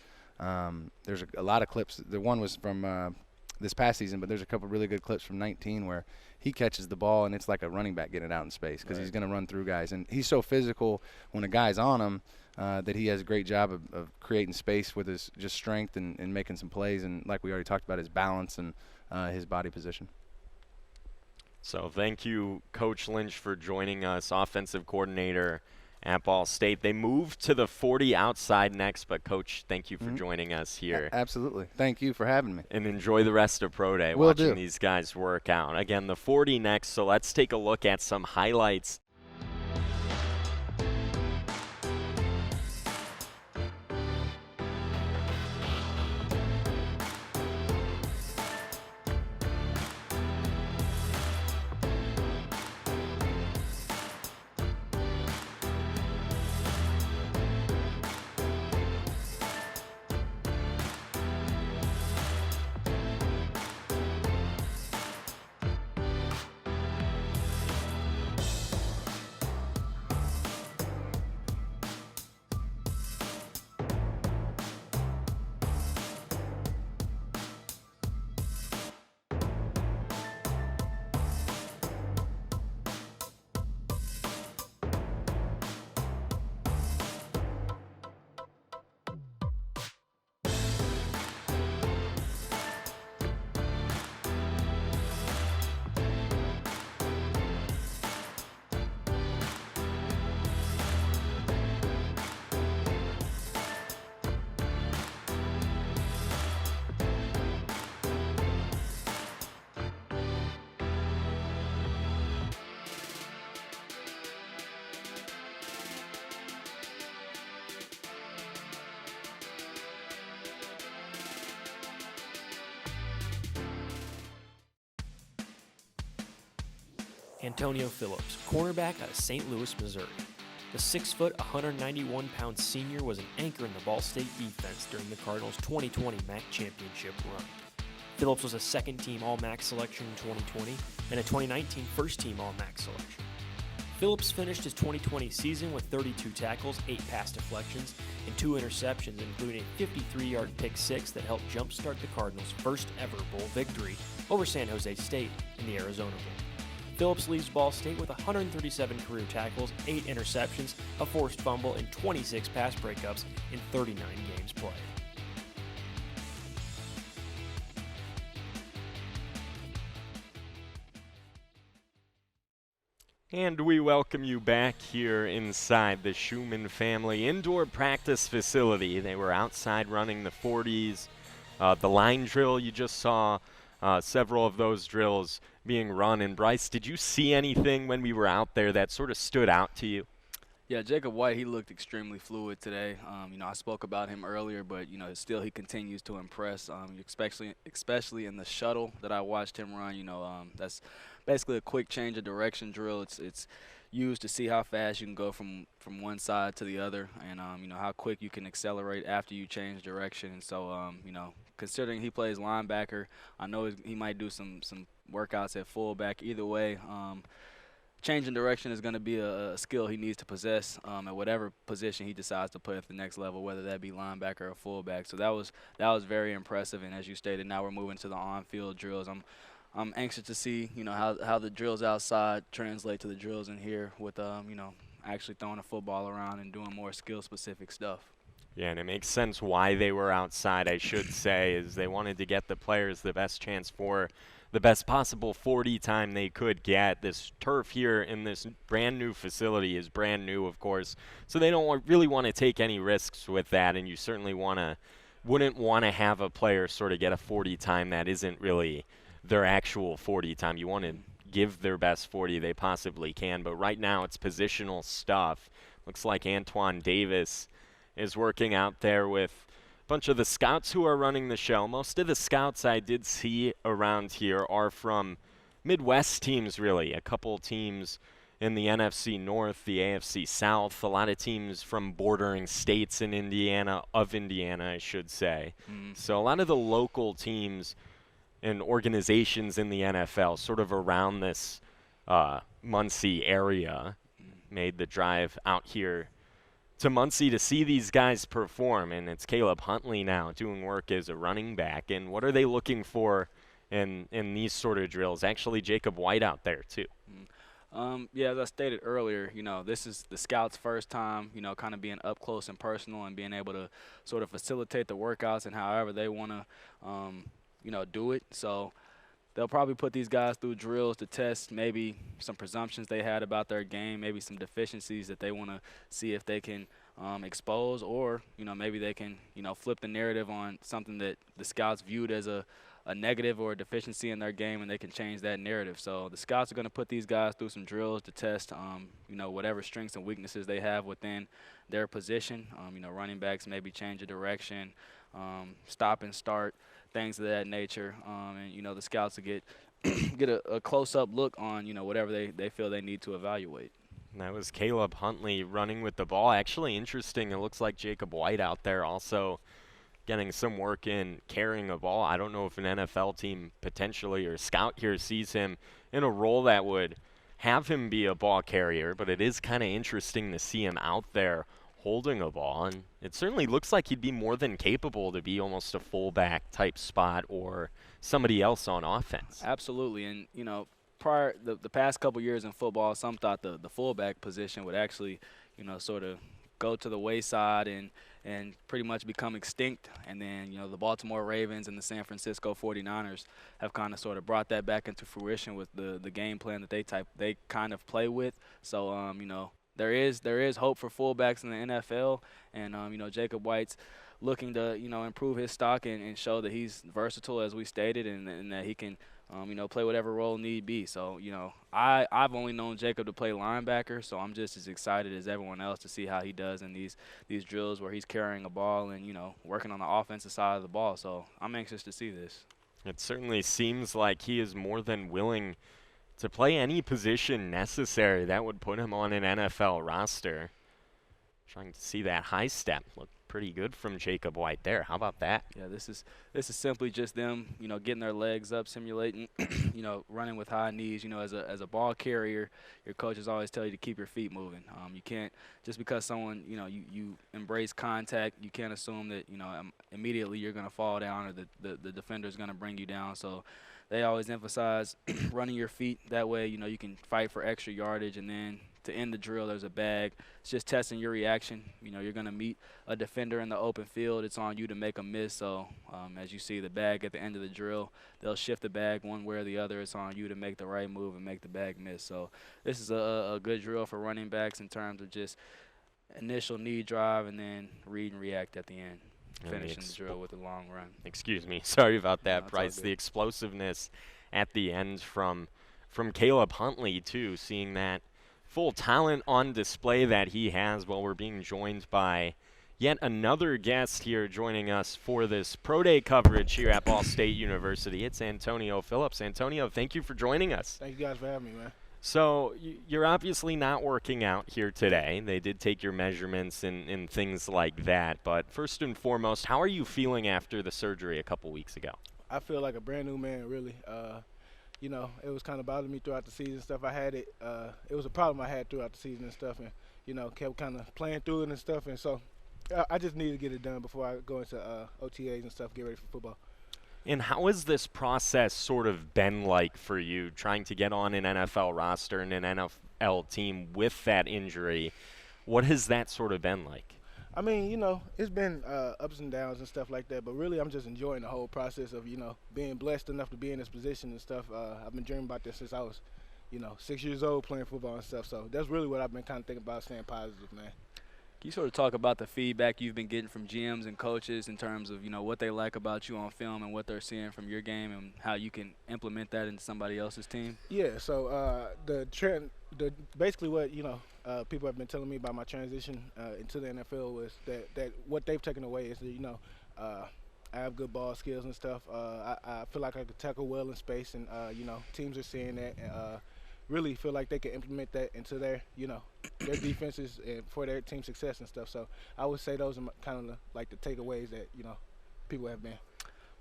There's a lot of clips. The one was from this past season, but there's a couple really good clips from 19 where he catches the ball and it's like a running back getting it out in space because he's going to run through guys. And he's so physical when a guy's on him that he has a great job of creating space with his just strength and making some plays. And like we already talked about, his balance and his body position. So thank you, Coach Lynch, for joining us, offensive coordinator at Ball State. They moved to the 40 outside next, but Coach, thank you for joining us here. Absolutely. Thank you for having me. And enjoy the rest of Pro Day, Will watching do. these guys work out. Again, the 40 next, so let's take a look at some highlights. Antonio Phillips, cornerback out of St. Louis, Missouri. The 6-foot, 191-pound senior was an anchor in the Ball State defense during the Cardinals' 2020 MAC championship run. Phillips was a second-team All-MAC selection in 2020 and a 2019 first-team All-MAC selection. Phillips finished his 2020 season with 32 tackles, 8 pass deflections, and 2 interceptions, including a 53-yard pick six that helped jumpstart the Cardinals' first-ever bowl victory over San Jose State in the Arizona Bowl. Phillips leaves Ball State with 137 career tackles, 8 interceptions, a forced fumble, and 26 pass breakups in 39 games played. And we welcome you back here inside the Scheumann family indoor practice facility. They were outside running the 40s. The line drill, you just saw several of those drills being run. And Bryce, did you see anything when we were out there that sort of stood out to you? Yeah, Jacob White, he looked extremely fluid today. I spoke about him earlier, but still he continues to impress. Especially in the shuttle that I watched him run. That's basically a quick change of direction drill. It's used to see how fast you can go from one side to the other, and how quick you can accelerate after you change direction. And so considering he plays linebacker, I know he might do some workouts at fullback. Either way, changing direction is going to be a skill he needs to possess at whatever position he decides to play at the next level, whether that be linebacker or fullback. So that was very impressive. And as you stated, now we're moving to the on-field drills. I'm anxious to see how the drills outside translate to the drills in here with actually throwing a football around and doing more skill-specific stuff. Yeah, and it makes sense why they were outside, I should say, is they wanted to get the players the best chance for the best possible 40 time they could get. This turf here in this brand new facility is brand new, of course, so they don't really want to take any risks with that, and you certainly wouldn't want to have a player sort of get a 40 time that isn't really their actual 40 time. You want to give their best 40 they possibly can, but right now it's positional stuff. Looks like Antoine Davis is working out there with a bunch of the scouts who are running the show. Most of the scouts I did see around here are from Midwest teams, really. A couple teams in the NFC North, the AFC South, a lot of teams from bordering states in Indiana, I should say. So a lot of the local teams and organizations in the NFL sort of around this Muncie area made the drive out here to Muncie to see these guys perform, and it's Caleb Huntley now doing work as a running back. And what are they looking for in these sort of drills? Actually, Jacob White out there too. Yeah, as I stated earlier, this is the scouts' first time, kind of being up close and personal and being able to sort of facilitate the workouts and however they want to, do it. So they'll probably put these guys through drills to test maybe some presumptions they had about their game, maybe some deficiencies that they want to see if they can expose, or maybe they can flip the narrative on something that the scouts viewed as a negative or a deficiency in their game, and they can change that narrative. So the scouts are going to put these guys through some drills to test, whatever strengths and weaknesses they have within their position. Running backs maybe change of direction, stop and start, things of that nature. And the scouts will get a close-up look on whatever they feel they need to evaluate. And that was Caleb Huntley running with the ball. Actually interesting, it looks like Jacob White out there also getting some work in carrying a ball. I don't know if an NFL team potentially or scout here sees him in a role that would have him be a ball carrier, but it is kind of interesting to see him out there holding a ball, and it certainly looks like he'd be more than capable to be almost a fullback type spot or somebody else on offense. Absolutely, and the past couple years in football, some thought the fullback position would actually sort of go to the wayside and pretty much become extinct. And then, the Baltimore Ravens and the San Francisco 49ers have kind of sort of brought that back into fruition with the game plan that they kind of play with. So, there is hope for fullbacks in the NFL, and Jacob White's looking to improve his stock and show that he's versatile, as we stated, and that he can play whatever role need be. So I've only known Jacob to play linebacker, so I'm just as excited as everyone else to see how he does in these drills where he's carrying a ball and working on the offensive side of the ball. So I'm anxious to see this. It certainly seems like he is more than willing to play any position necessary that would put him on an NFL roster. Trying to see that high step look pretty good from Jacob White there. How about that? Yeah, this is simply just them, getting their legs up, simulating, running with high knees. As a ball carrier, your coaches always tell you to keep your feet moving. You can't, just because someone, you embrace contact, you can't assume that, immediately you're going to fall down or the defender's going to bring you down. So they always emphasize running your feet. That way, you can fight for extra yardage, and then to end the drill, there's a bag. It's just testing your reaction. You're going to meet a defender in the open field. It's on you to make a miss. So as you see the bag at the end of the drill, they'll shift the bag one way or the other. It's on you to make the right move and make the bag miss. So this is a good drill for running backs in terms of just initial knee drive and then read and react at the end. Finishing the drill with a long run. Excuse me. Sorry about that, No, Bryce. The explosiveness at the end from Caleb Huntley, too, seeing that full talent on display that he has. While we're being joined by yet another guest here joining us for this Pro Day coverage here at Ball State University. It's Antonio Phillips. Antonio, thank you for joining us. Thank you guys for having me, man. So you're obviously not working out here today. They did take your measurements and things like that. But first and foremost, how are you feeling after the surgery a couple weeks ago? I feel like a brand new man, really. It was kind of bothering me throughout the season and stuff. It was a problem I had throughout the season and stuff, and, kept kind of playing through it and stuff. And so I just needed to get it done before I go into OTAs and stuff, get ready for football. And how has this process sort of been like for you, trying to get on an NFL roster and an NFL team with that injury? What has that sort of been like? I mean, it's been ups and downs and stuff like that, but really I'm just enjoying the whole process of, being blessed enough to be in this position and stuff. I've been dreaming about this since I was, 6 years old, playing football and stuff. So that's really what I've been kind of thinking about, staying positive, man. Can you sort of talk about the feedback you've been getting from GMs and coaches in terms of, what they like about you on film and what they're seeing from your game and how you can implement that into somebody else's team? Yeah, so basically what, people have been telling me about my transition into the NFL was that what they've taken away is that, I have good ball skills and stuff. I feel like I could tackle well in space, and, teams are seeing that and really feel like they can implement that into their defenses and for their team success and stuff. So I would say those are kind of like the takeaways that, people have been.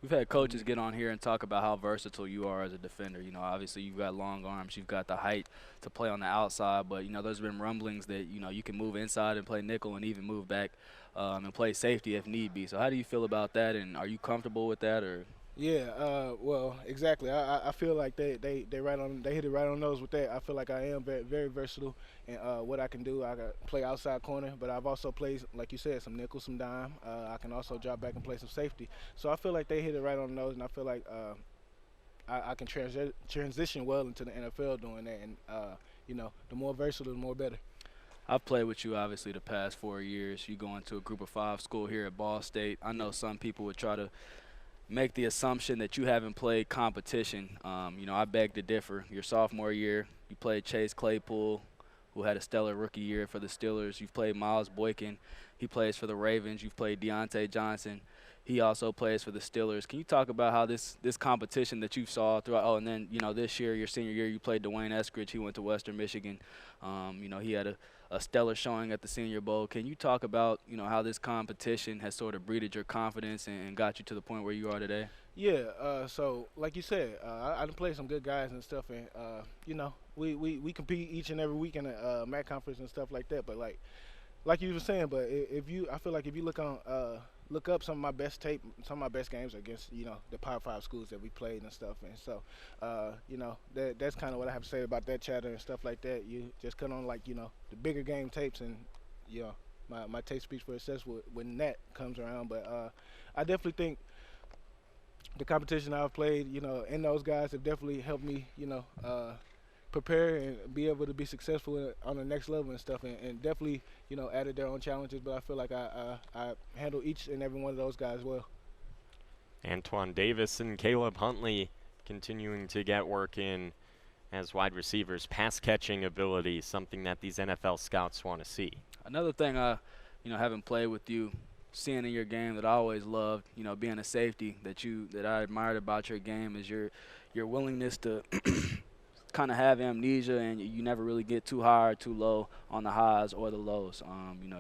We've had coaches get on here and talk about how versatile you are as a defender. Obviously you've got long arms, you've got the height to play on the outside, but, there's been rumblings that, you can move inside and play nickel and even move back and play safety if need be. So how do you feel about that, and are you comfortable with that? Or? Yeah, well, exactly. I feel like they hit it right on the nose with that. I feel like I am very, very versatile, and what I can do, I can play outside corner, but I've also played, like you said, some nickel, some dime. I can also drop back and play some safety. So I feel like they hit it right on the nose, and I feel like I can transition well into the NFL doing that, and the more versatile, the more better. I've played with you obviously the past 4 years. You go into a Group of 5 school here at Ball State. I know some people would try to make the assumption that you haven't played competition. I beg to differ. Your sophomore year, you played Chase Claypool, who had a stellar rookie year for the Steelers. You've played Miles Boykin. He plays for the Ravens. You've played Deontay Johnson. He also plays for the Steelers. Can you talk about how this competition that you saw throughout? Oh, and then, this year, your senior year, you played Dwayne Eskridge. He went to Western Michigan. He had a stellar showing at the Senior Bowl. Can you talk about, how this competition has sort of breeded your confidence and got you to the point where you are today? Yeah, so like you said, I done played some good guys and stuff, and, we compete each and every week in the MAC conference and stuff like that. But, like you were saying, but I feel like if you look up some of my best tape, some of my best games against, the Power 5 schools that we played and stuff. And so, that's kind of what I have to say about that chatter and stuff like that. You just cut on, the bigger game tapes, and, my tape speaks for itself when that comes around. But I definitely think the competition I've played, and those guys have definitely helped me, prepare and be able to be successful on the next level and stuff, and definitely, added their own challenges. But I feel like I handle each and every one of those guys well. Antoine Davis and Caleb Huntley continuing to get work in as wide receivers. Pass catching ability, something that these NFL scouts want to see. Another thing, having played with you, seeing in your game that I always loved, being a safety that I admired about your game is your willingness to kind of have amnesia, and you never really get too high or too low on the highs or the lows.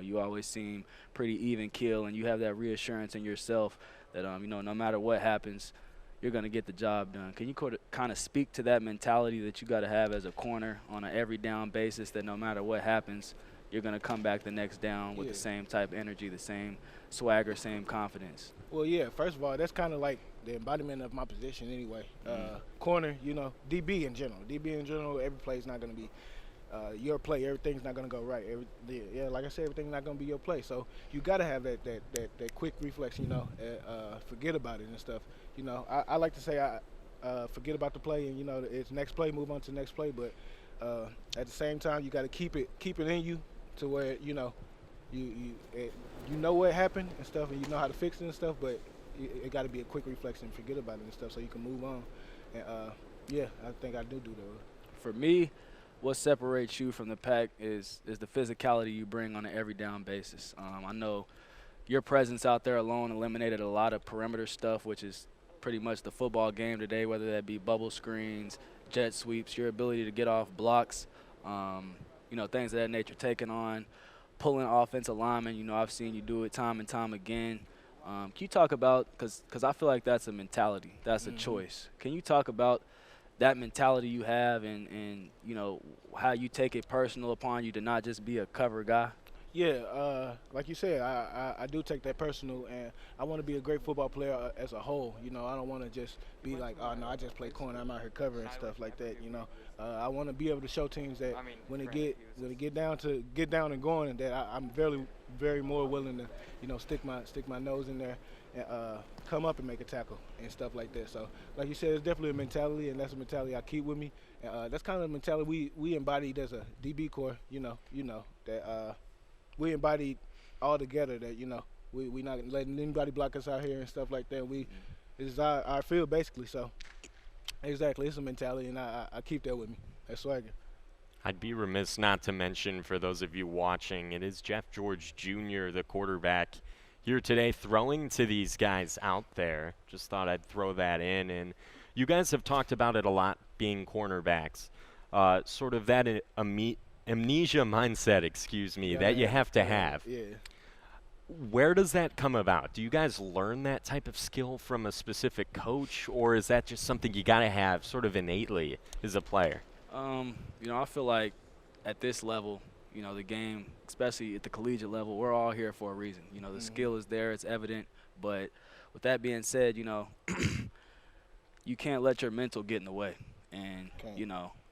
You always seem pretty even keel, and you have that reassurance in yourself that no matter what happens, you're going to get the job done. Can you kind of speak to that mentality that you got to have as a corner on an every down basis, that no matter what happens, you're going to come back the next down with the same type of energy, the same swagger, same confidence? Well, yeah, first of all, that's kind of like the embodiment of my position anyway. Corner, DB in general, every play is not going to be your play. Everything's not going to go right. Like I said, everything's not going to be your play. So you got to have that quick reflex, forget about it and stuff. I like to say I forget about the play, and, it's next play, move on to the next play. But at the same time, you got to keep it in you to where, you know what happened and stuff, and you know how to fix it and stuff, but it got to be a quick reflex and forget about it and stuff so you can move on. And, I think I do that. For me, what separates you from the pack is the physicality you bring on an every down basis. I know your presence out there alone eliminated a lot of perimeter stuff, which is pretty much the football game today, whether that be bubble screens, jet sweeps, your ability to get off blocks, things of that nature, taking on, pulling offensive linemen. I've seen you do it time and time again. Can you talk about, because I feel like that's a mentality, that's a choice. Can you talk about that mentality you have and how you take it personal upon you to not just be a cover guy? Yeah, like you said, I do take that personal, and I want to be a great football player as a whole. I don't want to just be like, oh no, I just play corner, I'm out here covering stuff like that. I want to be able to show teams that when they get down and going, and that I'm very, very more willing to stick my nose in there and come up and make a tackle and stuff like that. So like you said, it's definitely a mentality, and that's a mentality I keep with me. That's kind of the mentality we embodied as a DB core. That. We embodied all together that, we not letting anybody block us out here and stuff like that. It's our field basically. So exactly, it's a mentality, and I keep that with me. That's swagger. I'd be remiss not to mention, for those of you watching, it is Jeff George Jr., the quarterback, here today throwing to these guys out there. Just thought I'd throw that in. And you guys have talked about it a lot, being cornerbacks. Sort of that amnesia mindset, that you have to have. Yeah. Where does that come about? Do you guys learn that type of skill from a specific coach, or is that just something you got to have sort of innately as a player? I feel like at this level, the game, especially at the collegiate level, we're all here for a reason. The skill is there, it's evident. But with that being said, you can't let your mental get in the way. And,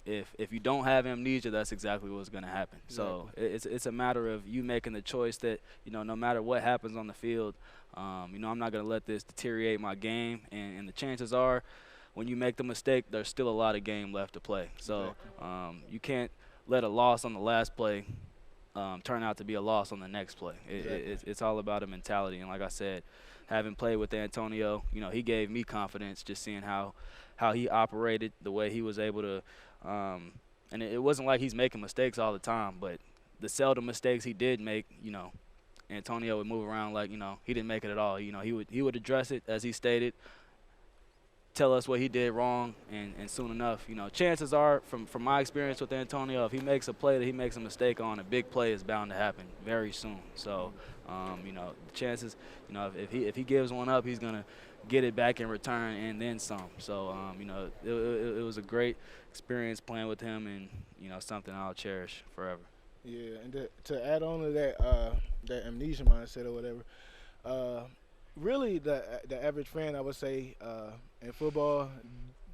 if you don't have amnesia, that's exactly what's going to happen. So it's a matter of you making the choice that, no matter what happens on the field, I'm not going to let this deteriorate my game. And the chances are, when you make the mistake, there's still a lot of game left to play. So you can't let a loss on the last play turn out to be a loss on the next play. It's all about a mentality. And like I said, having played with Antonio, you know, he gave me confidence just seeing how he operated, the way he was able to and it wasn't like he's making mistakes all the time, but the seldom mistakes he did make, you know, Antonio would move around like, you know, he didn't make it at all. You know, he would address it, as he stated, tell us what he did wrong, and soon enough, you know, chances are, from my experience with Antonio, if he makes a play that he makes a mistake on, a big play is bound to happen very soon. So, you know, the chances, you know, if he gives one up, he's going to get it back in return and then some. So, you know, it was a great experience playing with him, and, you know, something I'll cherish forever. Yeah, and to add on to that, that amnesia mindset or whatever, really the average fan, I would say, in football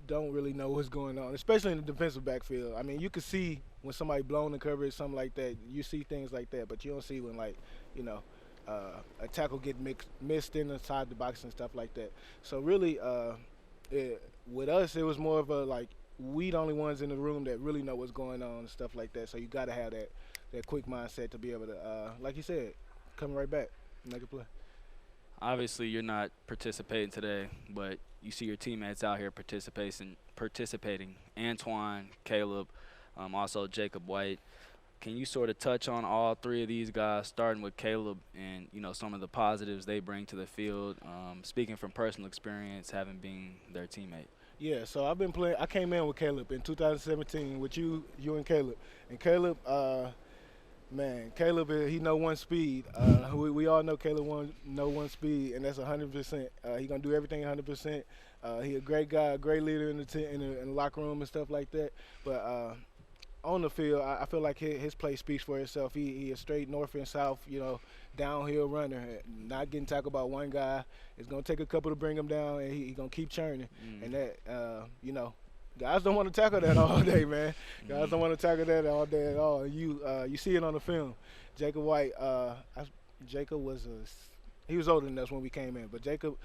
don't really know what's going on, especially in the defensive backfield. I mean, you can see when somebody blown the coverage, something like that. You see things like that, but you don't see when, like, you know, a tackle get missed inside the box and stuff like that. So really, with us, it was more of a, like, we the only ones in the room that really know what's going on and stuff like that. So you got to have that quick mindset to be able to, like you said, come right back and make a play. Obviously, you're not participating today, but you see your teammates out here participating. Antoine, Caleb, also Jacob White. Can you sort of touch on all three of these guys, starting with Caleb and, you know, some of the positives they bring to the field, speaking from personal experience, having been their teammate? Yeah, so I've been playing. I came in with Caleb in 2017 with you and Caleb. And Caleb, man, Caleb, he know one speed. We all know Caleb know one speed, and that's 100%. He gonna do everything 100%. He a great guy, a great leader in the locker room and stuff like that. But on the field, I feel like his play speaks for itself. He a straight north and south, you know, downhill runner, not getting tackled by one guy. It's gonna take a couple to bring him down, and he gonna keep churning. And that, you know, guys don't want to tackle that all day, man. Guys don't want to tackle that all day at all. You see it on the film. Jacob White, Jacob he was older than us when we came in, but Jacob,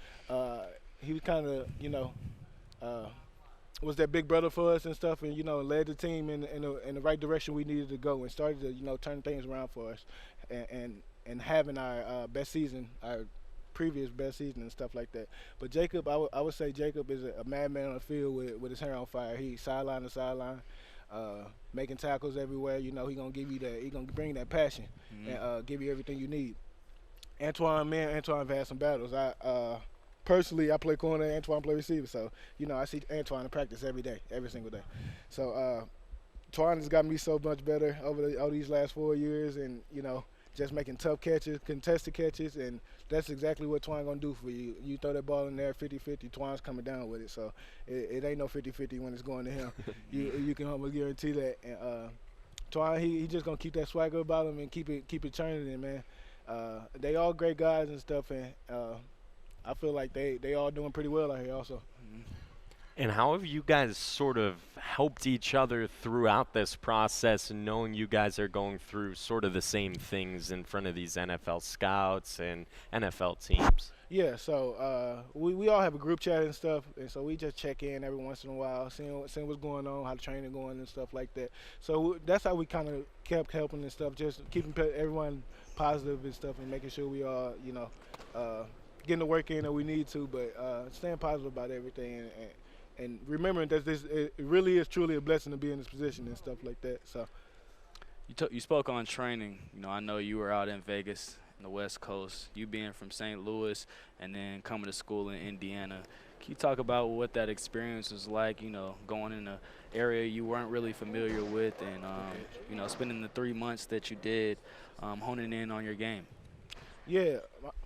he was kind of, you know, was that big brother for us and stuff, and, you know, led the team in the right direction we needed to go, and started to, you know, turn things around for us, and having our best season, our previous best season and stuff like that. But Jacob, I would say Jacob is a madman on the field with his hair on fire. He sideline to sideline, making tackles everywhere. You know, he gonna bring that passion and give you everything you need. Antoine have had some battles. Personally, I play corner, Antoine play receiver, so, you know, I see Antoine in practice every day, every single day. So Antoine has got me so much better over these last 4 years, and, you know, just making tough catches, contested catches, and that's exactly what Twine gonna do for you. You throw that ball in there 50-50, Twine's coming down with it, so it ain't no 50-50 when it's going to him. You can almost guarantee that. And Twine, he just gonna keep that swagger about him and keep it churning in, man. They all great guys and stuff, and I feel like they all doing pretty well out here also. And how have you guys sort of helped each other throughout this process, and knowing you guys are going through sort of the same things in front of these NFL scouts and NFL teams? Yeah, so we all have a group chat and stuff, and so we just check in every once in a while, seeing what's going on, how the training going and stuff like that. So that's how we kind of kept helping and stuff, just keeping everyone positive and stuff, and making sure we all, you know, getting the work in that we need to, but staying positive about everything, and remembering that it really is truly a blessing to be in this position and stuff like that. So, you spoke on training. You know, I know you were out in Vegas, in the West Coast. You being from St. Louis and then coming to school in Indiana. Can you talk about what that experience was like? You know, going in an area you weren't really familiar with, and you know, spending the 3 months that you did, honing in on your game. Yeah,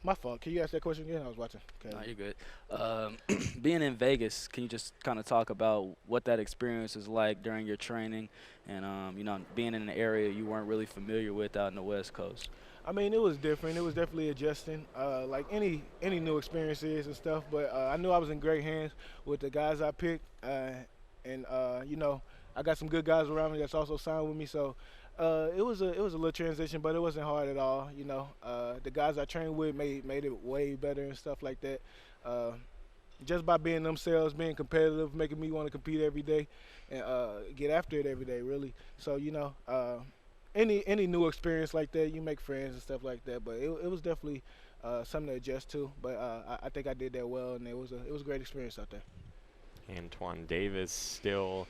my fault. Can you ask that question again? I was watching. Okay. No, you're good. Being in Vegas, can you just kind of talk about what that experience is like during your training, and you know, being in an area you weren't really familiar with out in the West Coast? I mean, it was different. It was definitely adjusting, like any new experiences and stuff. But I knew I was in great hands with the guys I picked, and you know, I got some good guys around me that's also signed with me. So. It was a little transition, but it wasn't hard at all. You know, the guys I trained with made it way better and stuff like that. just by being themselves, being competitive, making me want to compete every day and get after it every day, really. So, any new experience like that, you make friends and stuff like that. But it was definitely something to adjust to. But I think I did that well, and it was a great experience out there. Antoine Davis still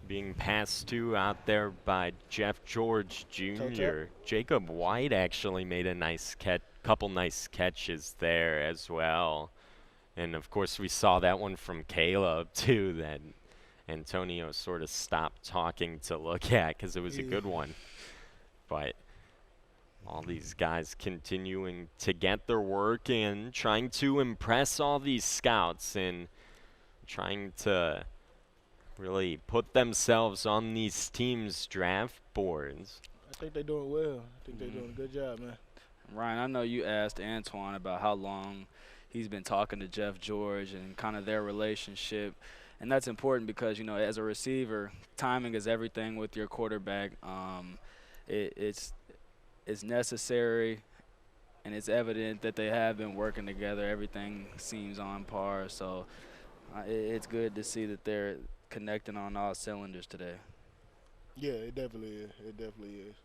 being passed to out there by Jeff George Jr. Jacob White actually made a couple nice catches there as well. And of course we saw that one from Caleb too that Antonio sort of stopped talking to look at because it was a good one. But all these guys continuing to get their work in, trying to impress all these scouts and trying to really put themselves on these teams' draft boards. I think they're doing well. I think they're doing a good job, man. Ryan, I know you asked Antoine about how long he's been talking to Jeff George and kind of their relationship. And that's important because, as a receiver, timing is everything with your quarterback. It's necessary, and it's evident that they have been working together. Everything seems on par. So it's good to see that they're connecting on all cylinders today. Yeah, it definitely is. It definitely is.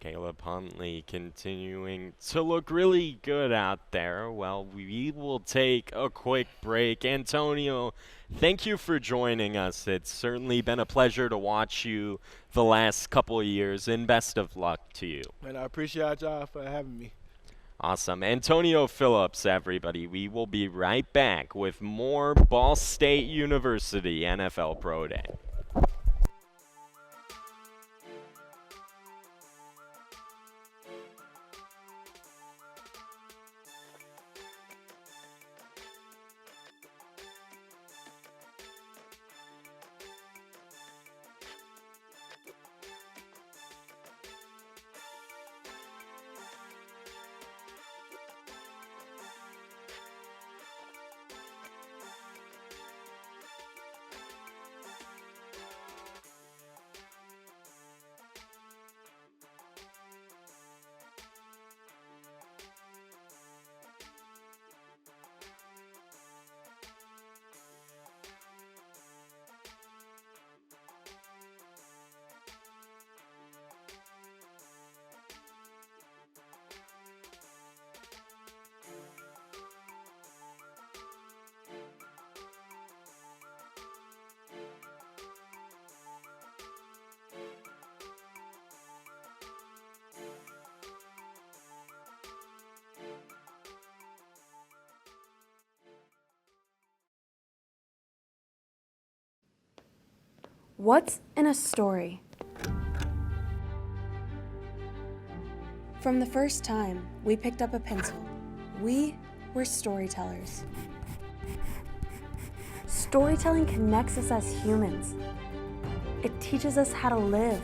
Caleb Huntley continuing to look really good out there. Well, we will take a quick break. Antonio, thank you for joining us. It's certainly been a pleasure to watch you the last couple of years, and best of luck to you. Man, I appreciate y'all for having me. Awesome. Antonio Phillips, everybody. We will be right back with more Ball State University NFL Pro Day. What's in a story? From the first time we picked up a pencil, we were storytellers. Storytelling connects us as humans. It teaches us how to live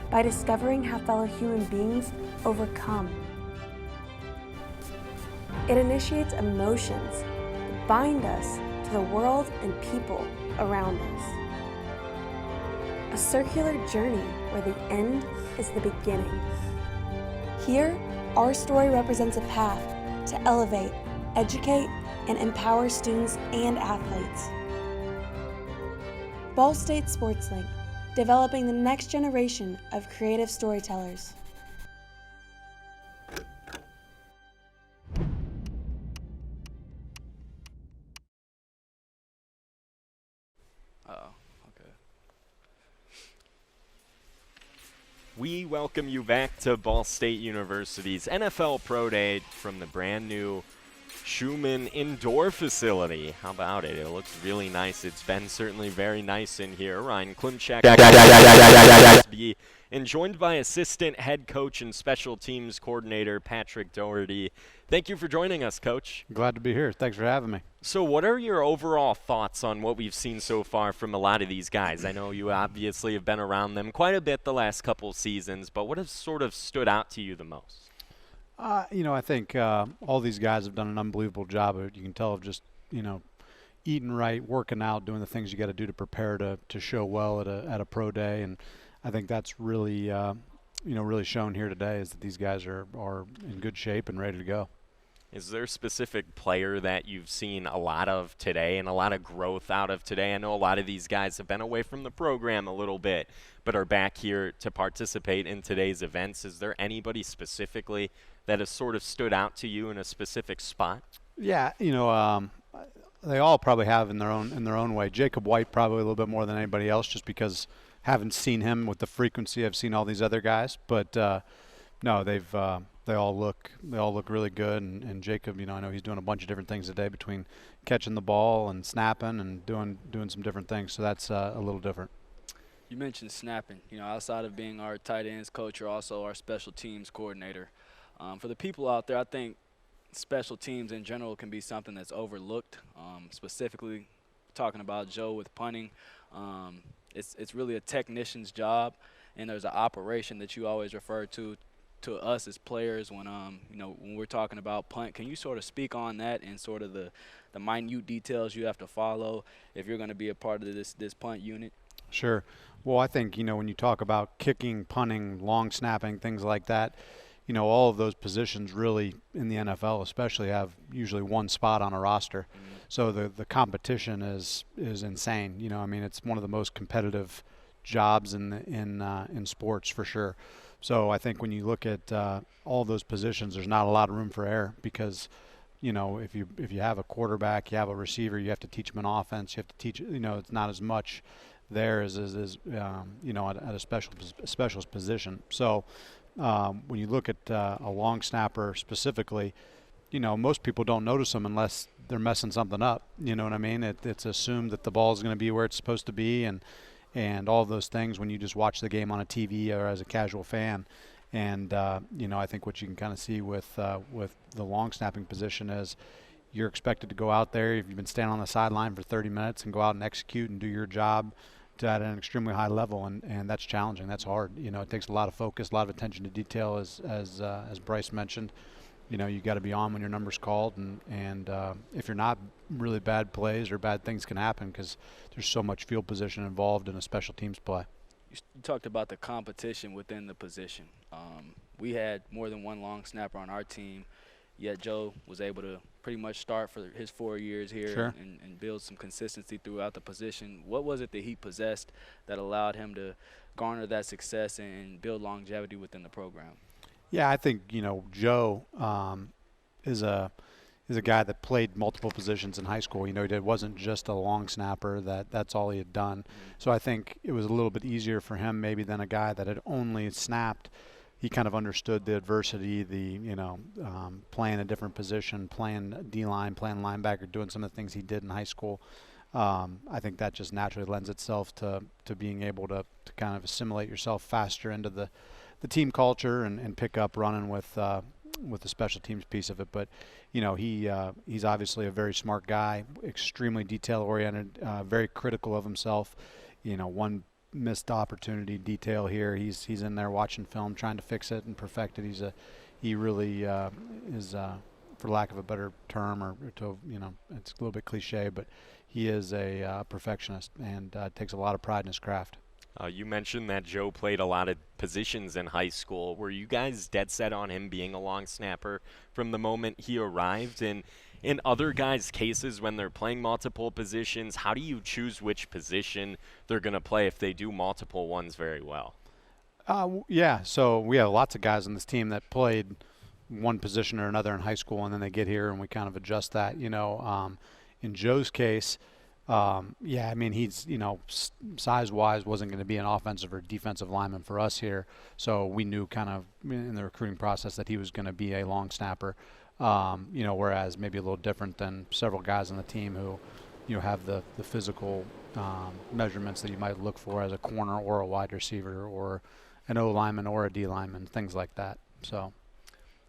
by discovering how fellow human beings overcome. It initiates emotions that bind us to the world and people around us. A circular journey where the end is the beginning. Here, our story represents a path to elevate, educate, and empower students and athletes. Ball State SportsLink, developing the next generation of creative storytellers. We welcome you back to Ball State University's NFL Pro Day from the brand new Scheumann indoor facility. How about it? It looks really nice. It's been certainly very nice in here. Ryan Klimcak and joined by assistant head coach and special teams coordinator Patrick Doherty. Thank you for joining us, Coach. Glad to be here. Thanks for having me. So what are your overall thoughts on what we've seen so far from a lot of these guys? I know you obviously have been around them quite a bit the last couple of seasons, but what has sort of stood out to you the most? I think all these guys have done an unbelievable job. You can tell of just, eating right, working out, doing the things you got to do to prepare to show well at a pro day. And I think that's really, really shown here today is that these guys are in good shape and ready to go. Is there a specific player that you've seen a lot of today and a lot of growth out of today? I know a lot of these guys have been away from the program a little bit, but are back here to participate in today's events. Is there anybody specifically that has sort of stood out to you in a specific spot? Yeah, they all probably have in their own way. Jacob White probably a little bit more than anybody else, just because haven't seen him with the frequency I've seen all these other guys. But no, they all look really good. And Jacob, I know he's doing a bunch of different things today between catching the ball and snapping and doing some different things. So that's a little different. You mentioned snapping. Outside of being our tight ends coach, you're also our special teams coordinator. For the people out there, I think special teams in general can be something that's overlooked. Specifically, talking about Joe with punting, it's really a technician's job, and there's an operation that you always refer to us as players when when we're talking about punt. Can you sort of speak on that and sort of the minute details you have to follow if you're going to be a part of this punt unit? Sure. Well, I think when you talk about kicking, punting, long snapping, things like that, all of those positions really in the NFL especially have usually one spot on a roster. So the competition is insane. It's one of the most competitive jobs in sports for sure. So I think when you look at all those positions, there's not a lot of room for error because, if you have a quarterback, you have a receiver, you have to teach them an offense, you have to teach, it's not as much there as at a specialist position. So when you look at a long snapper specifically, most people don't notice them unless they're messing something up. You know what I mean? It's assumed that the ball is going to be where it's supposed to be, and all of those things when you just watch the game on a TV or as a casual fan. And I think what you can kind of see with the long snapping position is you're expected to go out there. If you've been standing on the sideline for 30 minutes and go out and execute and do your job at an extremely high level, and that's challenging. That's hard. It takes a lot of focus, a lot of attention to detail, as Bryce mentioned. You got to be on when your number's called, and if you're not, really bad plays or bad things can happen because there's so much field position involved in a special teams play. You talked about the competition within the position. We had more than one long snapper on our team, yet Joe was able to pretty much start for his 4 years here. Sure. and build some consistency throughout the position. What was it that he possessed that allowed him to garner that success and build longevity within the program? Yeah, I think Joe is a guy that played multiple positions in high school. He wasn't just a long snapper. That's all he had done. So I think it was a little bit easier for him maybe than a guy that had only snapped. He kind of understood the adversity, playing a different position, playing D-line, playing linebacker, doing some of the things he did in high school. I think that just naturally lends itself to being able to kind of assimilate yourself faster into the team culture and pick up running with the special teams piece of it. But he's obviously a very smart guy, extremely detail oriented, very critical of himself. One missed opportunity detail here, he's in there watching film, trying to fix it and perfect it. He really is, for lack of a better term, or to it's a little bit cliche, but he is a perfectionist and takes a lot of pride in his craft. You mentioned that Joe played a lot of positions in high school. Were you guys dead set on him being a long snapper from the moment he arrived? And in other guys' cases, when they're playing multiple positions, how do you choose which position they're going to play if they do multiple ones very well? Yeah, so we have lots of guys on this team that played one position or another in high school, and then they get here, and we kind of adjust that. In Joe's case, he's, size-wise wasn't going to be an offensive or defensive lineman for us here. So we knew kind of in the recruiting process that he was going to be a long snapper, whereas maybe a little different than several guys on the team who, have the physical measurements that you might look for as a corner or a wide receiver or an O lineman or a D lineman, things like that. So.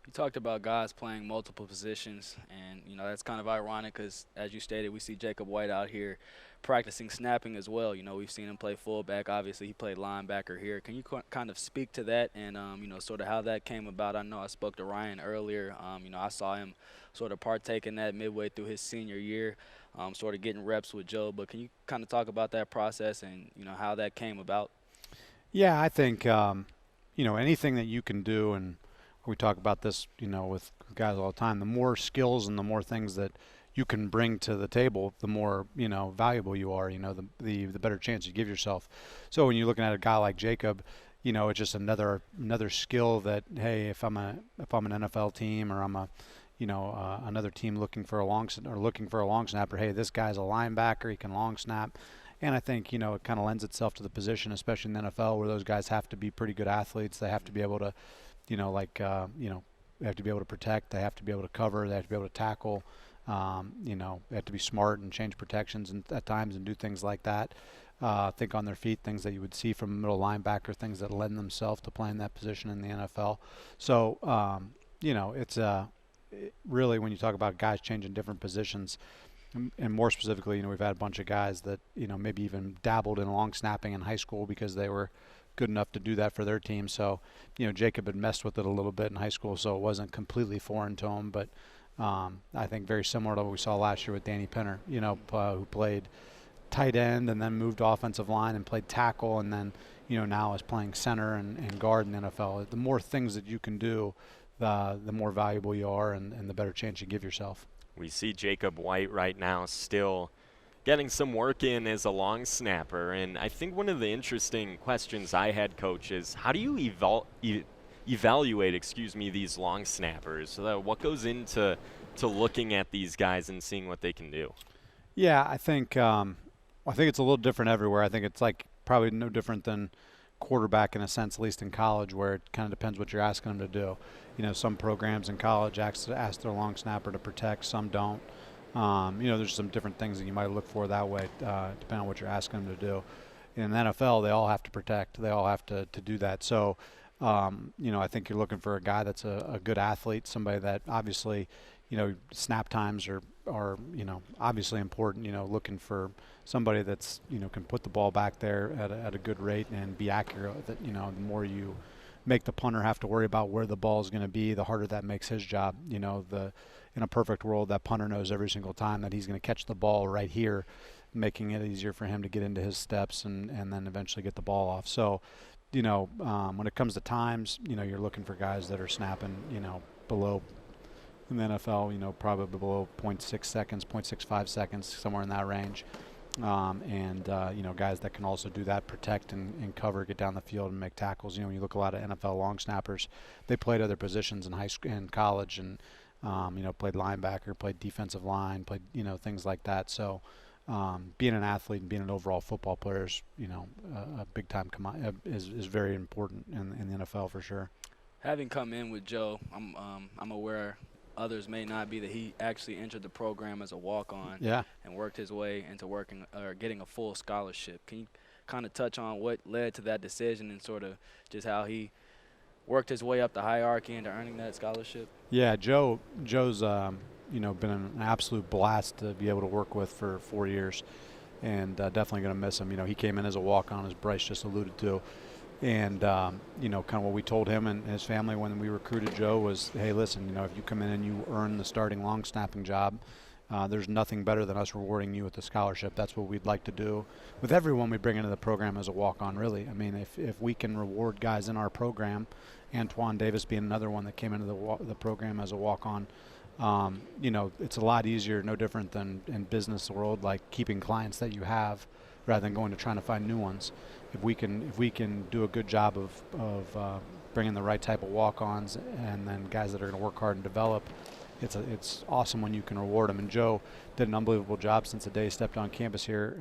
You talked about guys playing multiple positions, and that's kind of ironic because, as you stated, we see Jacob White out here practicing snapping as well. We've seen him play fullback. Obviously, he played linebacker here. Can you kind of speak to that and sort of how that came about? I know I spoke to Ryan earlier. I saw him sort of partake in that midway through his senior year, sort of getting reps with Joe. But can you kind of talk about that process and how that came about? Yeah, I think anything that you can do and we talk about this, with guys all the time. The more skills and the more things that you can bring to the table, the more valuable you are. The better chance you give yourself. So when you're looking at a guy like Jacob, it's just another skill that, hey, if I'm an NFL team or I'm another team looking for a long snapper, hey, this guy's a linebacker, he can long snap. And I think, it kind of lends itself to the position, especially in the NFL, where those guys have to be pretty good athletes. They have to be able to, they have to be able to protect, they have to be able to cover, they have to be able to tackle. They have to be smart and change protections at times and do things like that. Think on their feet, things that you would see from a middle linebacker, things that lend themselves to playing that position in the NFL. So, it's really, when you talk about guys changing different positions, and more specifically, we've had a bunch of guys that, maybe even dabbled in long snapping in high school because they were good enough to do that for their team. So, Jacob had messed with it a little bit in high school, so it wasn't completely foreign to him, but I think very similar to what we saw last year with Danny Pinner, who played tight end and then moved to offensive line and played tackle, and then now is playing center and guard in the NFL. The more things that you can do, the more valuable you are and the better chance you give yourself. We see Jacob White right now still getting some work in as a long snapper, and I think one of the interesting questions I had, Coach, is how do you evaluate these long snappers? What goes into looking at these guys and seeing what they can do? Yeah, I think it's a little different everywhere. I think it's like probably no different than quarterback in a sense, at least in college, where it kind of depends what you're asking them to do. Some programs in college ask their long snapper to protect, some don't. There's some different things that you might look for that way, depending on what you're asking them to do. In the NFL, they all have to protect. They all have to do that. So, I think you're looking for a guy that's a good athlete, somebody that obviously, snap times are obviously important. Looking for somebody that's can put the ball back there at a good rate and be accurate. That the more you make the punter have to worry about where the ball is going to be, the harder that makes his job. In a perfect world, that punter knows every single time that he's going to catch the ball right here, making it easier for him to get into his steps and then eventually get the ball off. So, when it comes to times, you're looking for guys that are snapping, below, in the NFL, probably below 0.6 seconds, 0.65 seconds, somewhere in that range. Guys that can also do that, protect and cover, get down the field and make tackles. When you look at a lot of NFL long snappers, they played other positions in high school and college and, played linebacker, played defensive line, played, things like that. So, being an athlete and being an overall football player is, a big time is very important in the NFL for sure. Having come in with Joe, I'm aware others may not be, that he actually entered the program as a walk-on and worked his way into getting a full scholarship. Can you kind of touch on what led to that decision and sort of just how he worked his way up the hierarchy into earning that scholarship? Yeah, Joe's been an absolute blast to be able to work with for 4 years, and definitely going to miss him. He came in as a walk-on, as Bryce just alluded to. And, kind of what we told him and his family when we recruited Joe was, hey, listen, if you come in and you earn the starting long snapping job, there's nothing better than us rewarding you with a scholarship. That's what we'd like to do with everyone we bring into the program as a walk-on, really. I mean, if we can reward guys in our program, Antoine Davis being another one that came into the program as a walk-on, it's a lot easier, no different than in business world, like keeping clients that you have rather than going to trying to find new ones. If we can do a good job of bringing the right type of walk-ons and then guys that are going to work hard and develop, it's awesome when you can reward them. And Joe did an unbelievable job since the day he stepped on campus here.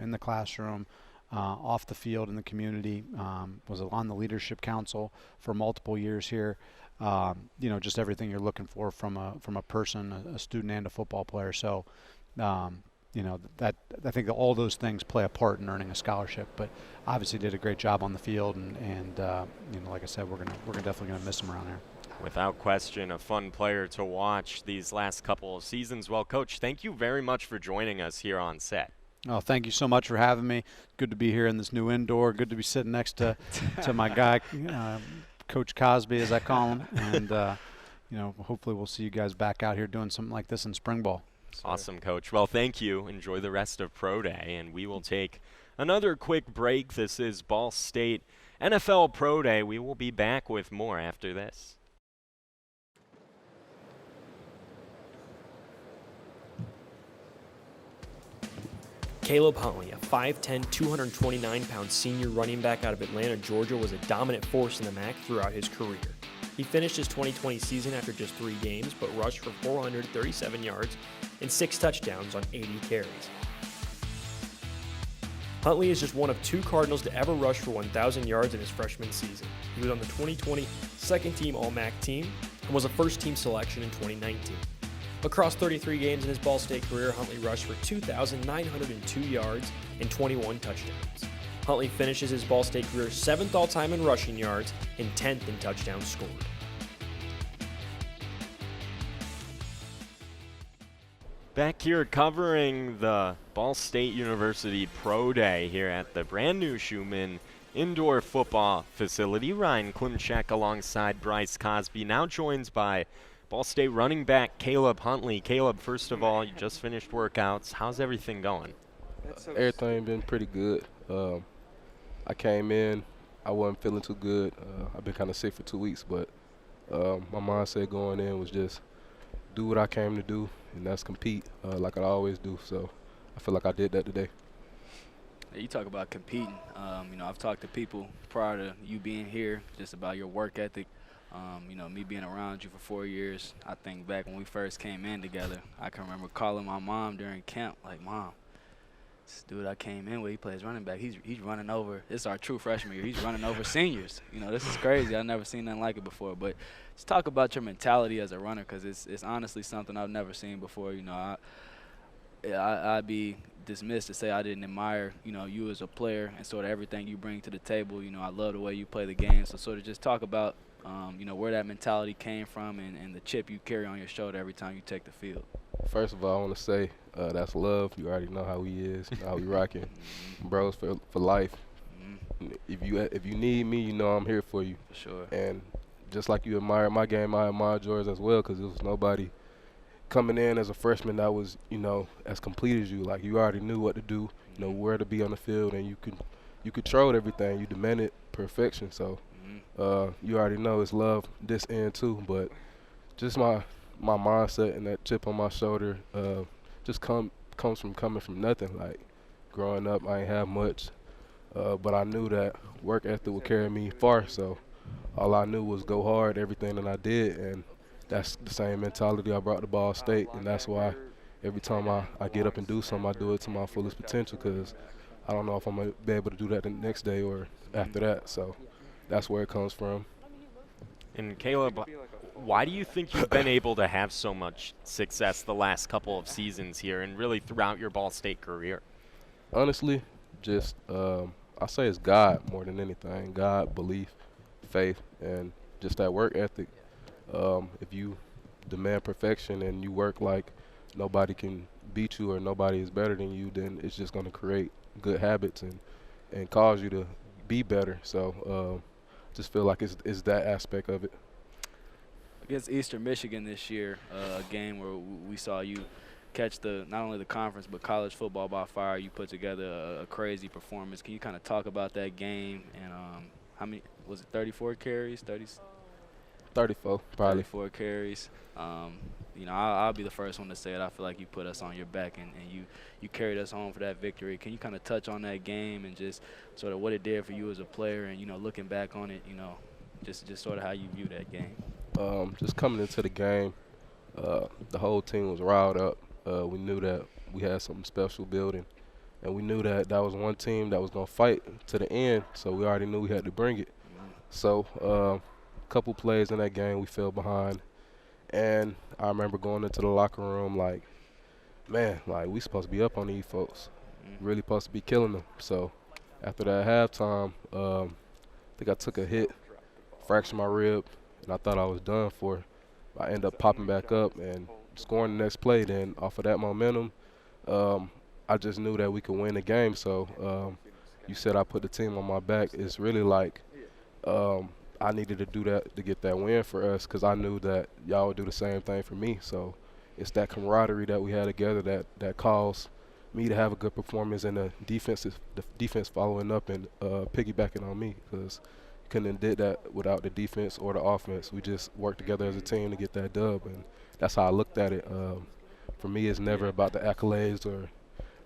In the classroom, off the field, in the community, was on the leadership council for multiple years here. Just everything you're looking for from a person, a student, and a football player. So. That I think that all those things play a part in earning a scholarship, but obviously did a great job on the field, and like I said, we're definitely gonna miss him around here. Without question, a fun player to watch these last couple of seasons. Well, Coach, thank you very much for joining us here on set. Oh, thank you so much for having me. Good to be here in this new indoor. Good to be sitting next to my guy, Coach Cosby, as I call him, and hopefully we'll see you guys back out here doing something like this in spring ball. Awesome, Coach. Well, thank you. Enjoy the rest of Pro Day, and we will take another quick break. This is Ball State NFL Pro Day. We will be back with more after this. Caleb Huntley, a 5'10", 229-pound senior running back out of Atlanta, Georgia, was a dominant force in the MAC throughout his career. He finished his 2020 season after just 3 games, but rushed for 437 yards and 6 touchdowns on 80 carries. Huntley is just one of 2 Cardinals to ever rush for 1,000 yards in his freshman season. He was on the 2020 second-team All-MAC team and was a first-team selection in 2019. Across 33 games in his Ball State career, Huntley rushed for 2,902 yards and 21 touchdowns. Huntley finishes his Ball State career 7th all-time in rushing yards and 10th in touchdowns scored. Back here covering the Ball State University Pro Day here at the brand new Scheumann Indoor Football Facility. Ryan Klimcak alongside Bryce Cosby, now joined by Ball State running back Caleb Huntley. Caleb, first of all, you just finished workouts. How's everything going? Everything been pretty good. I came in, I wasn't feeling too good. I've been kind of sick for 2 weeks, but my mindset going in was just do what I came to do, and that's compete like I always do. So I feel like I did that today. You talk about competing. I've talked to people prior to you being here just about your work ethic. Me being around you for 4 years, I think back when we first came in together, I can remember calling my mom during camp, like, Mom, this dude I came in with, he plays running back. He's running over. It's our true freshman year. He's running over seniors. This is crazy. I've never seen nothing like it before. But just talk about your mentality as a runner, because it's honestly something I've never seen before. I'd be dismissed to say I didn't admire, you as a player and sort of everything you bring to the table. I love the way you play the game. So sort of just talk about, where that mentality came from and the chip you carry on your shoulder every time you take the field. First of all, I want to say that's love. You already know how he is, how we rocking. Bros for life. If you need me, I'm here for you. For sure. And just like you admire my game, I admire yours as well, because there was nobody coming in as a freshman that was, as complete as you. Like, you already knew what to do, where to be on the field, and you controlled everything. You demanded perfection. So you already know it's love this end too. But just my mindset and that chip on my shoulder just comes from coming from nothing. Like, growing up, I ain't have much, but I knew that work ethic would carry me far. So all I knew was go hard, everything that I did, and that's the same mentality I brought to Ball State, and that's why every time I get up and do something, I do it to my fullest potential, because I don't know if I'm going to be able to do that the next day or after that. So that's where it comes from. And Caleb, why do you think you've been able to have so much success the last couple of seasons here and really throughout your Ball State career? Honestly, just I say it's God more than anything. God, belief, faith, and just that work ethic. If you demand perfection and you work like nobody can beat you or nobody is better than you, then it's just going to create good habits and cause you to be better. So just feel like it's that aspect of it. Against Eastern Michigan this year, a game where we saw you catch not only the conference but college football by fire. You put together a crazy performance. Can you kind of talk about that game and how many was it? 34 carries, 34, probably. 34 carries. I'll be the first one to say it. I feel like you put us on your back and you carried us home for that victory. Can you kind of touch on that game and just sort of what it did for you as a player and, looking back on it, just sort of how you view that game? Just coming into the game, the whole team was riled up. We knew that we had something special building, and we knew that was one team that was going to fight to the end, so we already knew we had to bring it. So couple plays in that game we fell behind, and I remember going into the locker room like, man, like we supposed to be up on these folks, really supposed to be killing them. So after that halftime, I think I took a hit, fractured my rib, and I thought I was done for. I ended up popping back up and scoring the next play. Then off of that momentum, I just knew that we could win the game. So you said I put the team on my back. It's really like I needed to do that to get that win for us, because I knew that y'all would do the same thing for me. So it's that camaraderie that we had together that caused me to have a good performance, and the defense following up and piggybacking on me, because you couldn't have did that without the defense or the offense. We just worked together as a team to get that dub, and that's how I looked at it. For me, it's never about the accolades or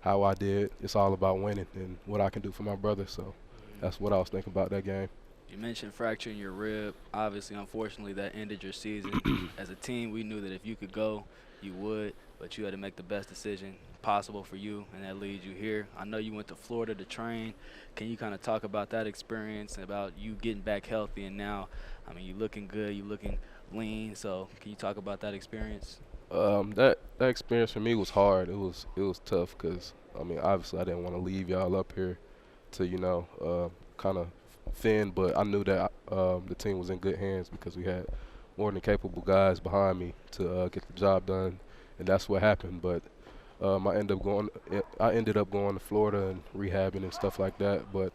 how I did. It's all about winning and what I can do for my brother. So that's what I was thinking about that game. You mentioned fracturing your rib. Obviously, unfortunately, that ended your season. As a team, we knew that if you could go, you would, but you had to make the best decision possible for you, and that leads you here. I know you went to Florida to train. Can you kind of talk about that experience and about you getting back healthy? And now, I mean, you're looking good, you're looking lean. So can you talk about that experience? That experience for me was hard. It was tough because, I mean, obviously I didn't want to leave y'all up here to, kind of fend, but I knew that the team was in good hands because we had more than capable guys behind me to get the job done, and that's what happened. But I ended up going to Florida and rehabbing and stuff like that. But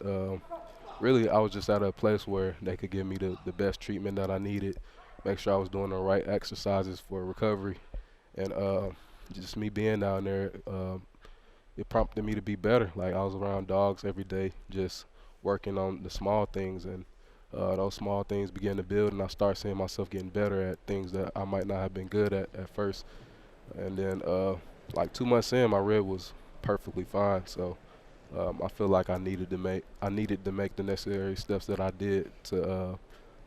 really, I was just at a place where they could give me the best treatment that I needed, make sure I was doing the right exercises for recovery, and just me being down there, it prompted me to be better. Like, I was around dogs every day, just working on the small things, and those small things began to build, and I started seeing myself getting better at things that I might not have been good at first. And then like 2 months in, my rib was perfectly fine. So I feel like I needed to make the necessary steps that I did to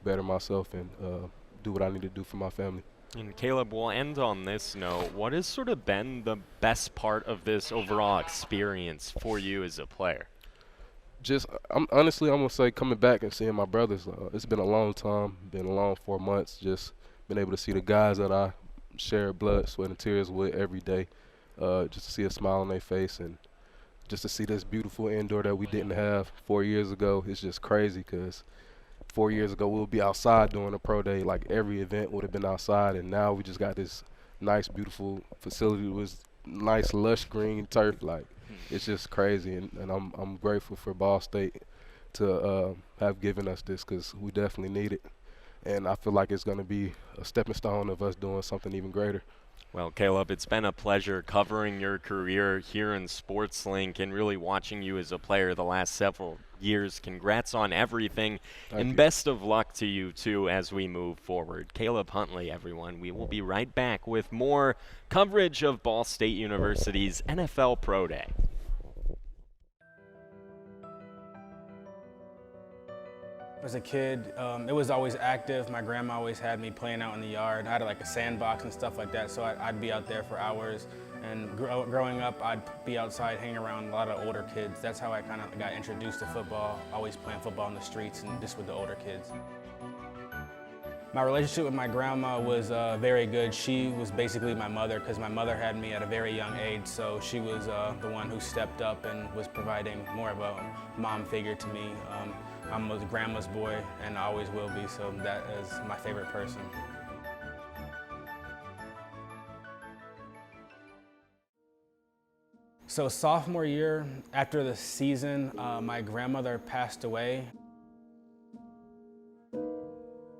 better myself and do what I need to do for my family. And Caleb, we'll end on this note. What has sort of been the best part of this overall experience for you as a player? I'm going to say coming back and seeing my brothers. It's been a long time, been a long 4 months, just been able to see the guys that I share blood, sweat, and tears with every day, just to see a smile on their face and just to see this beautiful indoor that we didn't have 4 years ago. It's just crazy because 4 years ago we would be outside doing a pro day. Like, every event would have been outside, and now we just got this nice, beautiful facility with nice, lush green turf. Like, it's just crazy, and I'm grateful for Ball State to have given us this because we definitely need it. And I feel like it's going to be a stepping stone of us doing something even greater. Well, Caleb, it's been a pleasure covering your career here in SportsLink and really watching you as a player the last several years. Congrats on everything, and best of luck to you, too, as we move forward. Caleb Huntley, everyone. We will be right back with more coverage of Ball State University's NFL Pro Day. As a kid, it was always active. My grandma always had me playing out in the yard. I had like a sandbox and stuff like that, so I'd be out there for hours. And growing up, I'd be outside hanging around a lot of older kids. That's how I kind of got introduced to football, always playing football in the streets and just with the older kids. My relationship with my grandma was very good. She was basically my mother because my mother had me at a very young age, so she was the one who stepped up and was providing more of a mom figure to me. I'm a grandma's boy and I always will be, so that is my favorite person. So sophomore year, after the season, my grandmother passed away.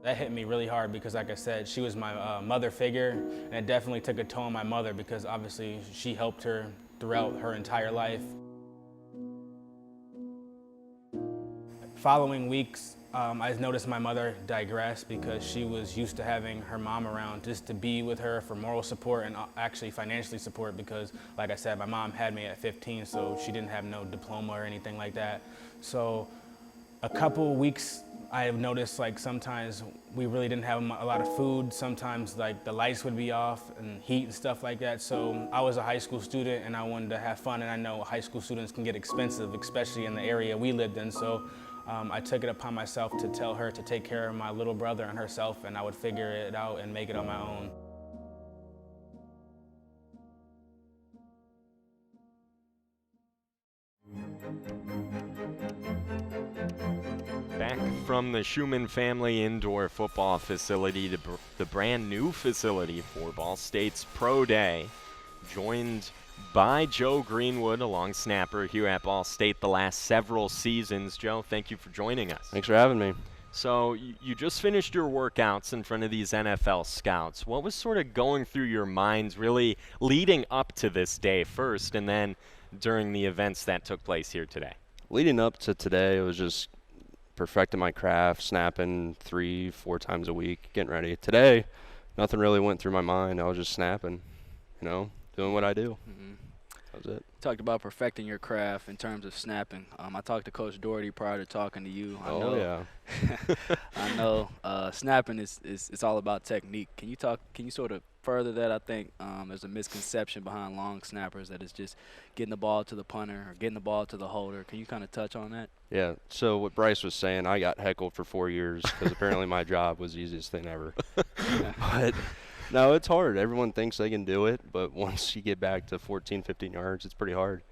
That hit me really hard because, like I said, she was my mother figure, and it definitely took a toll on my mother because obviously she helped her throughout her entire life. Following weeks, I noticed my mother digress because she was used to having her mom around just to be with her for moral support and actually financially support because, like I said, my mom had me at 15, so she didn't have no diploma or anything like that. So a couple weeks, I have noticed like sometimes we really didn't have a lot of food. Sometimes like the lights would be off and heat and stuff like that. So I was a high school student and I wanted to have fun, and I know high school students can get expensive, especially in the area we lived in. So I took it upon myself to tell her to take care of my little brother and herself, and I would figure it out and make it on my own. Back from the Scheumann family indoor football facility to the brand new facility for Ball State's Pro Day, joined by Joe Greenwood, a long snapper here at Ball State the last several seasons. Joe, thank you for joining us. Thanks for having me. So you just finished your workouts in front of these NFL scouts. What was sort of going through your minds really leading up to this day first, and then during the events that took place here today? Leading up to today, it was just perfecting my craft, snapping 3-4 times a week, getting ready. Today, nothing really went through my mind. I was just snapping, doing what I do. That was it. Talked about perfecting your craft in terms of snapping. I talked to Coach Doherty prior to talking to you. Yeah. I know snapping is it's all about technique. Can you sort of further that? I think there's a misconception behind long snappers that it's just getting the ball to the punter or getting the ball to the holder. Can you kind of touch on that? Yeah. So what Bryce was saying, I got heckled for 4 years because apparently my job was the easiest thing ever. But no, it's hard. Everyone thinks they can do it, but once you get back to 14, 15 yards, it's pretty hard.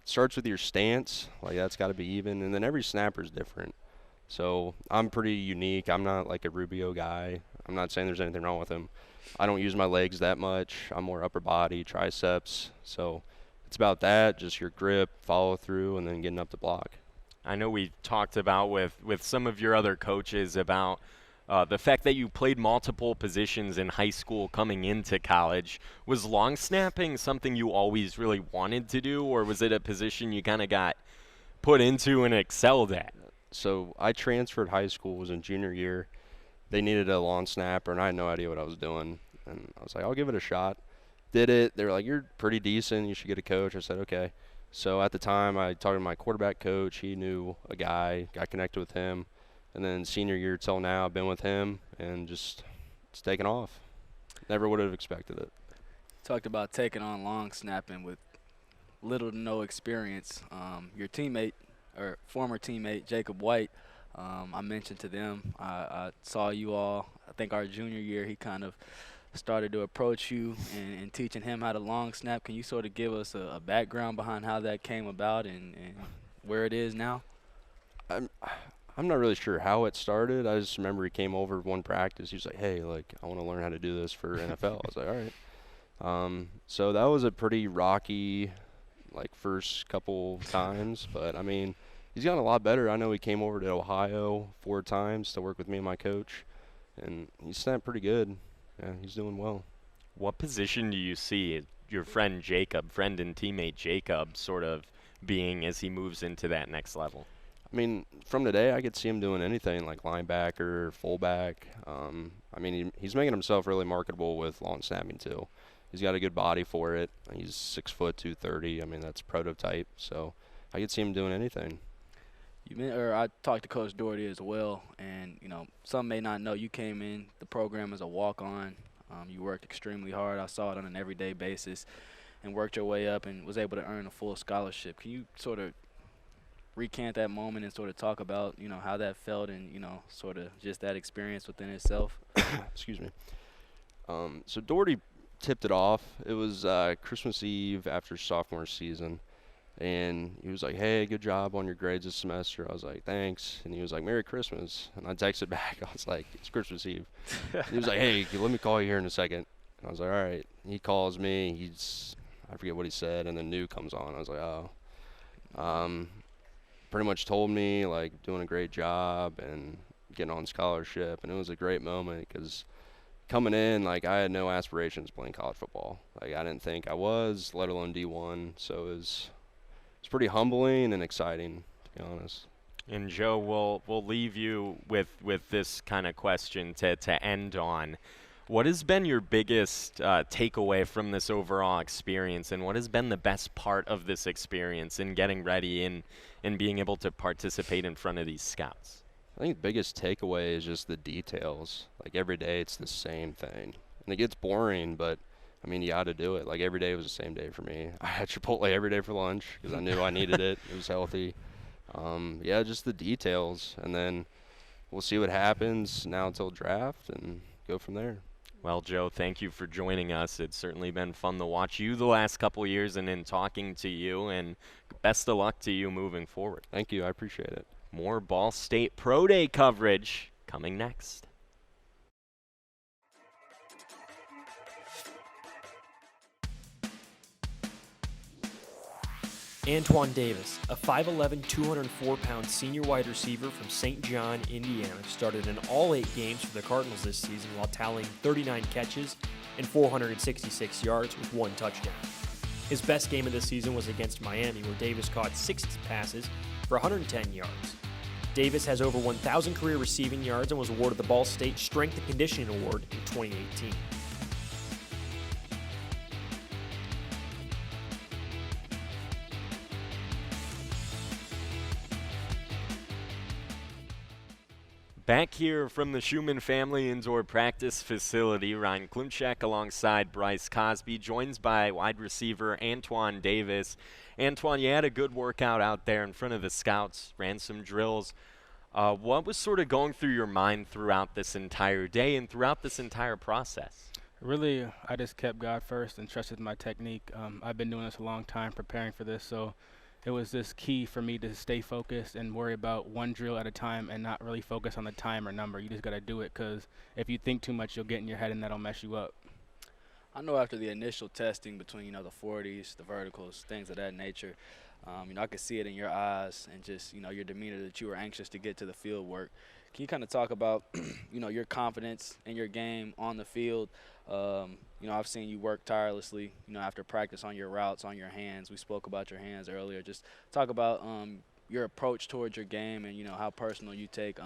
Starts with your stance, like that's got to be even, and then every snapper is different. So I'm pretty unique. I'm not like a Rubio guy. I'm not saying there's anything wrong with him. I don't use my legs that much. I'm more upper body, triceps. So it's about that, just your grip, follow through, and then getting up the block. I know we talked about with some of your other coaches about the fact that you played multiple positions in high school coming into college. Was long snapping something you always really wanted to do, or was it a position you kind of got put into and excelled at? So I transferred high school, was in junior year. They needed a long snapper, and I had no idea what I was doing. And I was like, I'll give it a shot. Did it. They were like, you're pretty decent. You should get a coach. I said, okay. So at the time, I talked to my quarterback coach. He knew a guy, got connected with him. And then senior year till now, I've been with him, and just it's taken off. Never would have expected it. Talked about taking on long snapping with little to no experience. Your teammate, or former teammate, Jacob White, I mentioned to them, I saw you all, I think our junior year, he kind of started to approach you and teaching him how to long snap. Can you sort of give us a background behind how that came about and where it is now? I'm not really sure how it started. I just remember he came over one practice. He was like, hey, like, I want to learn how to do this for NFL. I was like, all right. So that was a pretty rocky, like, first couple times. But, I mean, he's gotten a lot better. I know he came over to Ohio 4 times to work with me and my coach, and he snapped pretty good. Yeah, he's doing well. What position do you see your friend and teammate Jacob sort of being as he moves into that next level? I mean, from today, I could see him doing anything like linebacker, fullback. I mean, he's making himself really marketable with long snapping too. He's got a good body for it. He's 6 foot 230. I mean, that's prototype. So I could see him doing anything. I talked to Coach Doherty as well, and some may not know you came in the program as a walk-on. You worked extremely hard. I saw it on an everyday basis, and worked your way up and was able to earn a full scholarship. Can you sort of recant that moment and sort of talk about, how that felt and, sort of just that experience within itself? Excuse me. So Doherty tipped it off. It was Christmas Eve after sophomore season, and he was like, hey, good job on your grades this semester. I was like, thanks. And he was like, Merry Christmas. And I texted back. I was like, it's Christmas Eve. He was like, hey, let me call you here in a second. And I was like, all right. He calls me. I forget what he said, and then New comes on. I was like, oh. Pretty much told me, like, doing a great job and getting on scholarship. And it was a great moment because coming in, like, I had no aspirations playing college football. Like, I didn't think I was, let alone D1. So it was pretty humbling and exciting, to be honest. And Joe, we'll leave you with this kind of question to end on. What has been your biggest takeaway from this overall experience, and what has been the best part of this experience in getting ready and being able to participate in front of these scouts? I think the biggest takeaway is just the details. Like, every day it's the same thing. And it gets boring, but, I mean, you got to do it. Like, every day was the same day for me. I had Chipotle every day for lunch because I knew I needed it. It was healthy. Yeah, just the details. And then we'll see what happens now until draft and go from there. Well, Joe, thank you for joining us. It's certainly been fun to watch you the last couple of years and in talking to you, and best of luck to you moving forward. Thank you. I appreciate it. More Ball State Pro Day coverage coming next. Antoine Davis, a 5'11", 204-pound senior wide receiver from St. John, Indiana, started in all 8 games for the Cardinals this season while tallying 39 catches and 466 yards with 1 touchdown. His best game of the season was against Miami, where Davis caught 6 passes for 110 yards. Davis has over 1,000 career receiving yards and was awarded the Ball State Strength and Conditioning Award in 2018. Back here from the Scheumann family indoor practice facility, Ryan Klimcak alongside Bryce Cosby, joined by wide receiver Antoine Davis. Antoine, you had a good workout out there in front of the scouts, ran some drills. What was sort of going through your mind throughout this entire day and throughout this entire process? Really, I just kept God first and trusted my technique. I've been doing this a long time, preparing for this, so it was just key for me to stay focused and worry about one drill at a time and not really focus on the time or number. You just got to do it, because if you think too much, you'll get in your head and that'll mess you up. I know after the initial testing between, the 40s, the verticals, things of that nature, I could see it in your eyes and just, your demeanor that you were anxious to get to the field work. Can you kind of talk about, your confidence in your game on the field? I've seen you work tirelessly, after practice on your routes, on your hands. We spoke about your hands earlier. Just talk about your approach towards your game and, how personal you take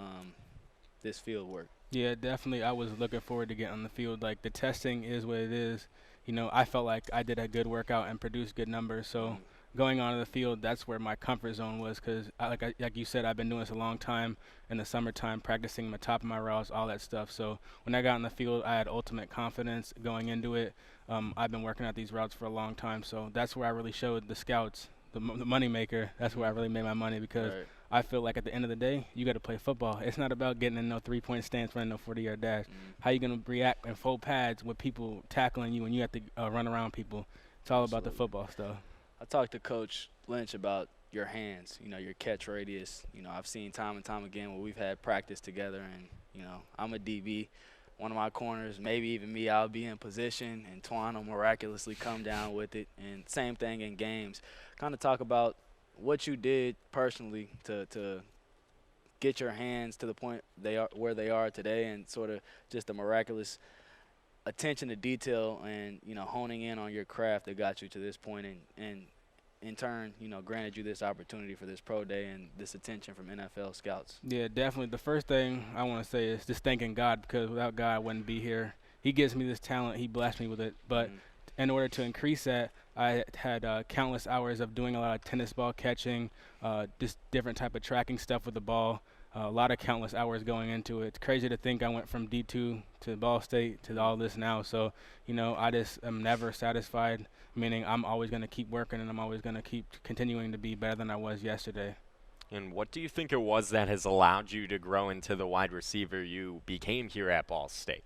this field work. Yeah, definitely. I was looking forward to getting on the field. Like, the testing is what it is. I felt like I did a good workout and produced good numbers. So going onto the field, that's where my comfort zone was, because like you said, I've been doing this a long time in the summertime, practicing the top of my routes, all that stuff. So when I got on the field, I had ultimate confidence going into it. I've been working out these routes for a long time, so that's where I really showed the scouts, the money maker. That's where I really made my money, because I feel like at the end of the day, you got to play football. It's not about getting in no three-point stance, running no 40-yard dash. How you going to react in full pads with people tackling you and you have to run around people? It's all about the football stuff. I talked to Coach Lynch about your hands, your catch radius. I've seen time and time again where we've had practice together, and, I'm a DB. One of my corners, maybe even me, I'll be in position, and Twan will miraculously come down with it. And same thing in games. Kind of talk about what you did personally to get your hands to the point where they are today, and sort of just the miraculous attention to detail and, honing in on your craft that got you to this point, and in turn, granted you this opportunity for this pro day and this attention from NFL scouts. Yeah, definitely. The first thing I want to say is just thanking God, because without God, I wouldn't be here. He gives me this talent. He blessed me with it. But in order to increase that, I had countless hours of doing a lot of tennis ball catching, just different type of tracking stuff with the ball. A lot of countless hours going into it. It's crazy to think I went from D2 to Ball State to all this now. So, I just am never satisfied, meaning I'm always going to keep working, and I'm always going to keep continuing to be better than I was yesterday. And what do you think it was that has allowed you to grow into the wide receiver you became here at Ball State?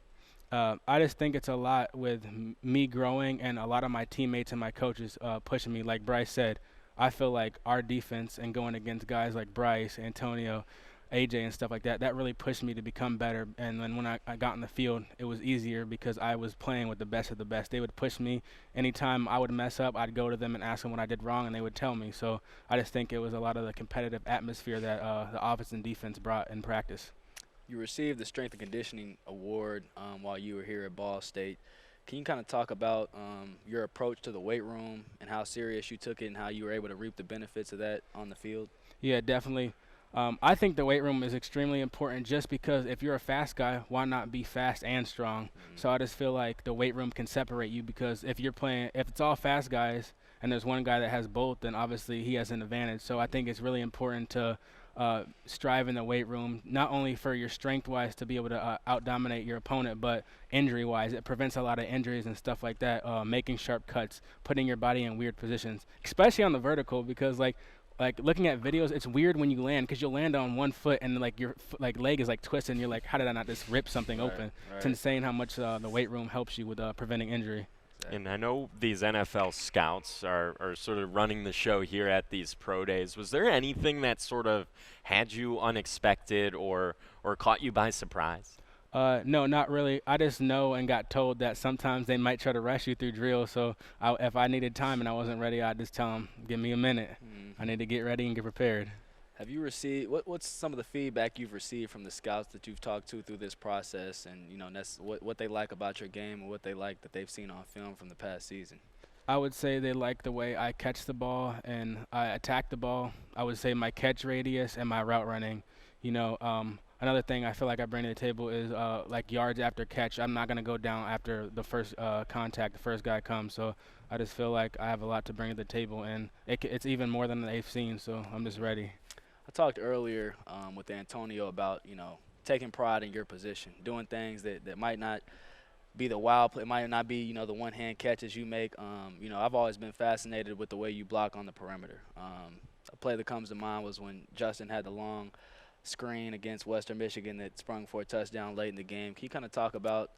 I just think it's a lot with me growing and a lot of my teammates and my coaches pushing me. Like Bryce said, I feel like our defense and going against guys like Bryce, Antonio, AJ and stuff like that, that really pushed me to become better. And then when I got in the field, it was easier because I was playing with the best of the best. They would push me. Anytime I would mess up, I'd go to them and ask them what I did wrong, and they would tell me. So I just think it was a lot of the competitive atmosphere that the offense and defense brought in practice. You received the Strength and Conditioning Award while you were here at Ball State. Can you kind of talk about your approach to the weight room and how serious you took it and how you were able to reap the benefits of that on the field? Yeah, definitely. I think the weight room is extremely important, just because if you're a fast guy, why not be fast and strong? So I just feel like the weight room can separate you, because if it's all fast guys and there's one guy that has both, then obviously he has an advantage. So I think it's really important to strive in the weight room, not only for your strength-wise to be able to out-dominate your opponent, but injury-wise. It prevents a lot of injuries and stuff like that, making sharp cuts, putting your body in weird positions, especially on the vertical, because like looking at videos, it's weird when you land, because you'll land on one foot and your leg is twisted, and you're like, how did I not just rip something open? Right. It's insane how much the weight room helps you with preventing injury. And I know these NFL scouts are sort of running the show here at these pro days. Was there anything that sort of had you unexpected or caught you by surprise? No, not really. I just know and got told that sometimes they might try to rush you through drills. So if I needed time and I wasn't ready, I'd just tell them, give me a minute. I need to get ready and get prepared. Have you received what's some of the feedback you've received from the scouts that you've talked to through this process, and that's what they like about your game and what they like that they've seen on film from the past season? I would say they like the way I catch the ball and I attack the ball. I would say my catch radius and my route running. Another thing I feel like I bring to the table is yards after catch. I'm not going to go down after the first contact, the first guy comes. So I just feel like I have a lot to bring to the table, and it's even more than they've seen, so I'm just ready. I talked earlier with Antonio about, taking pride in your position, doing things that might not be the wild play, might not be, you know, the one-hand catches you make. You know, I've always been fascinated with the way you block on the perimeter. A play that comes to mind was when Justin had the long screen against Western Michigan that sprung for a touchdown late in the game. Can you kind of talk about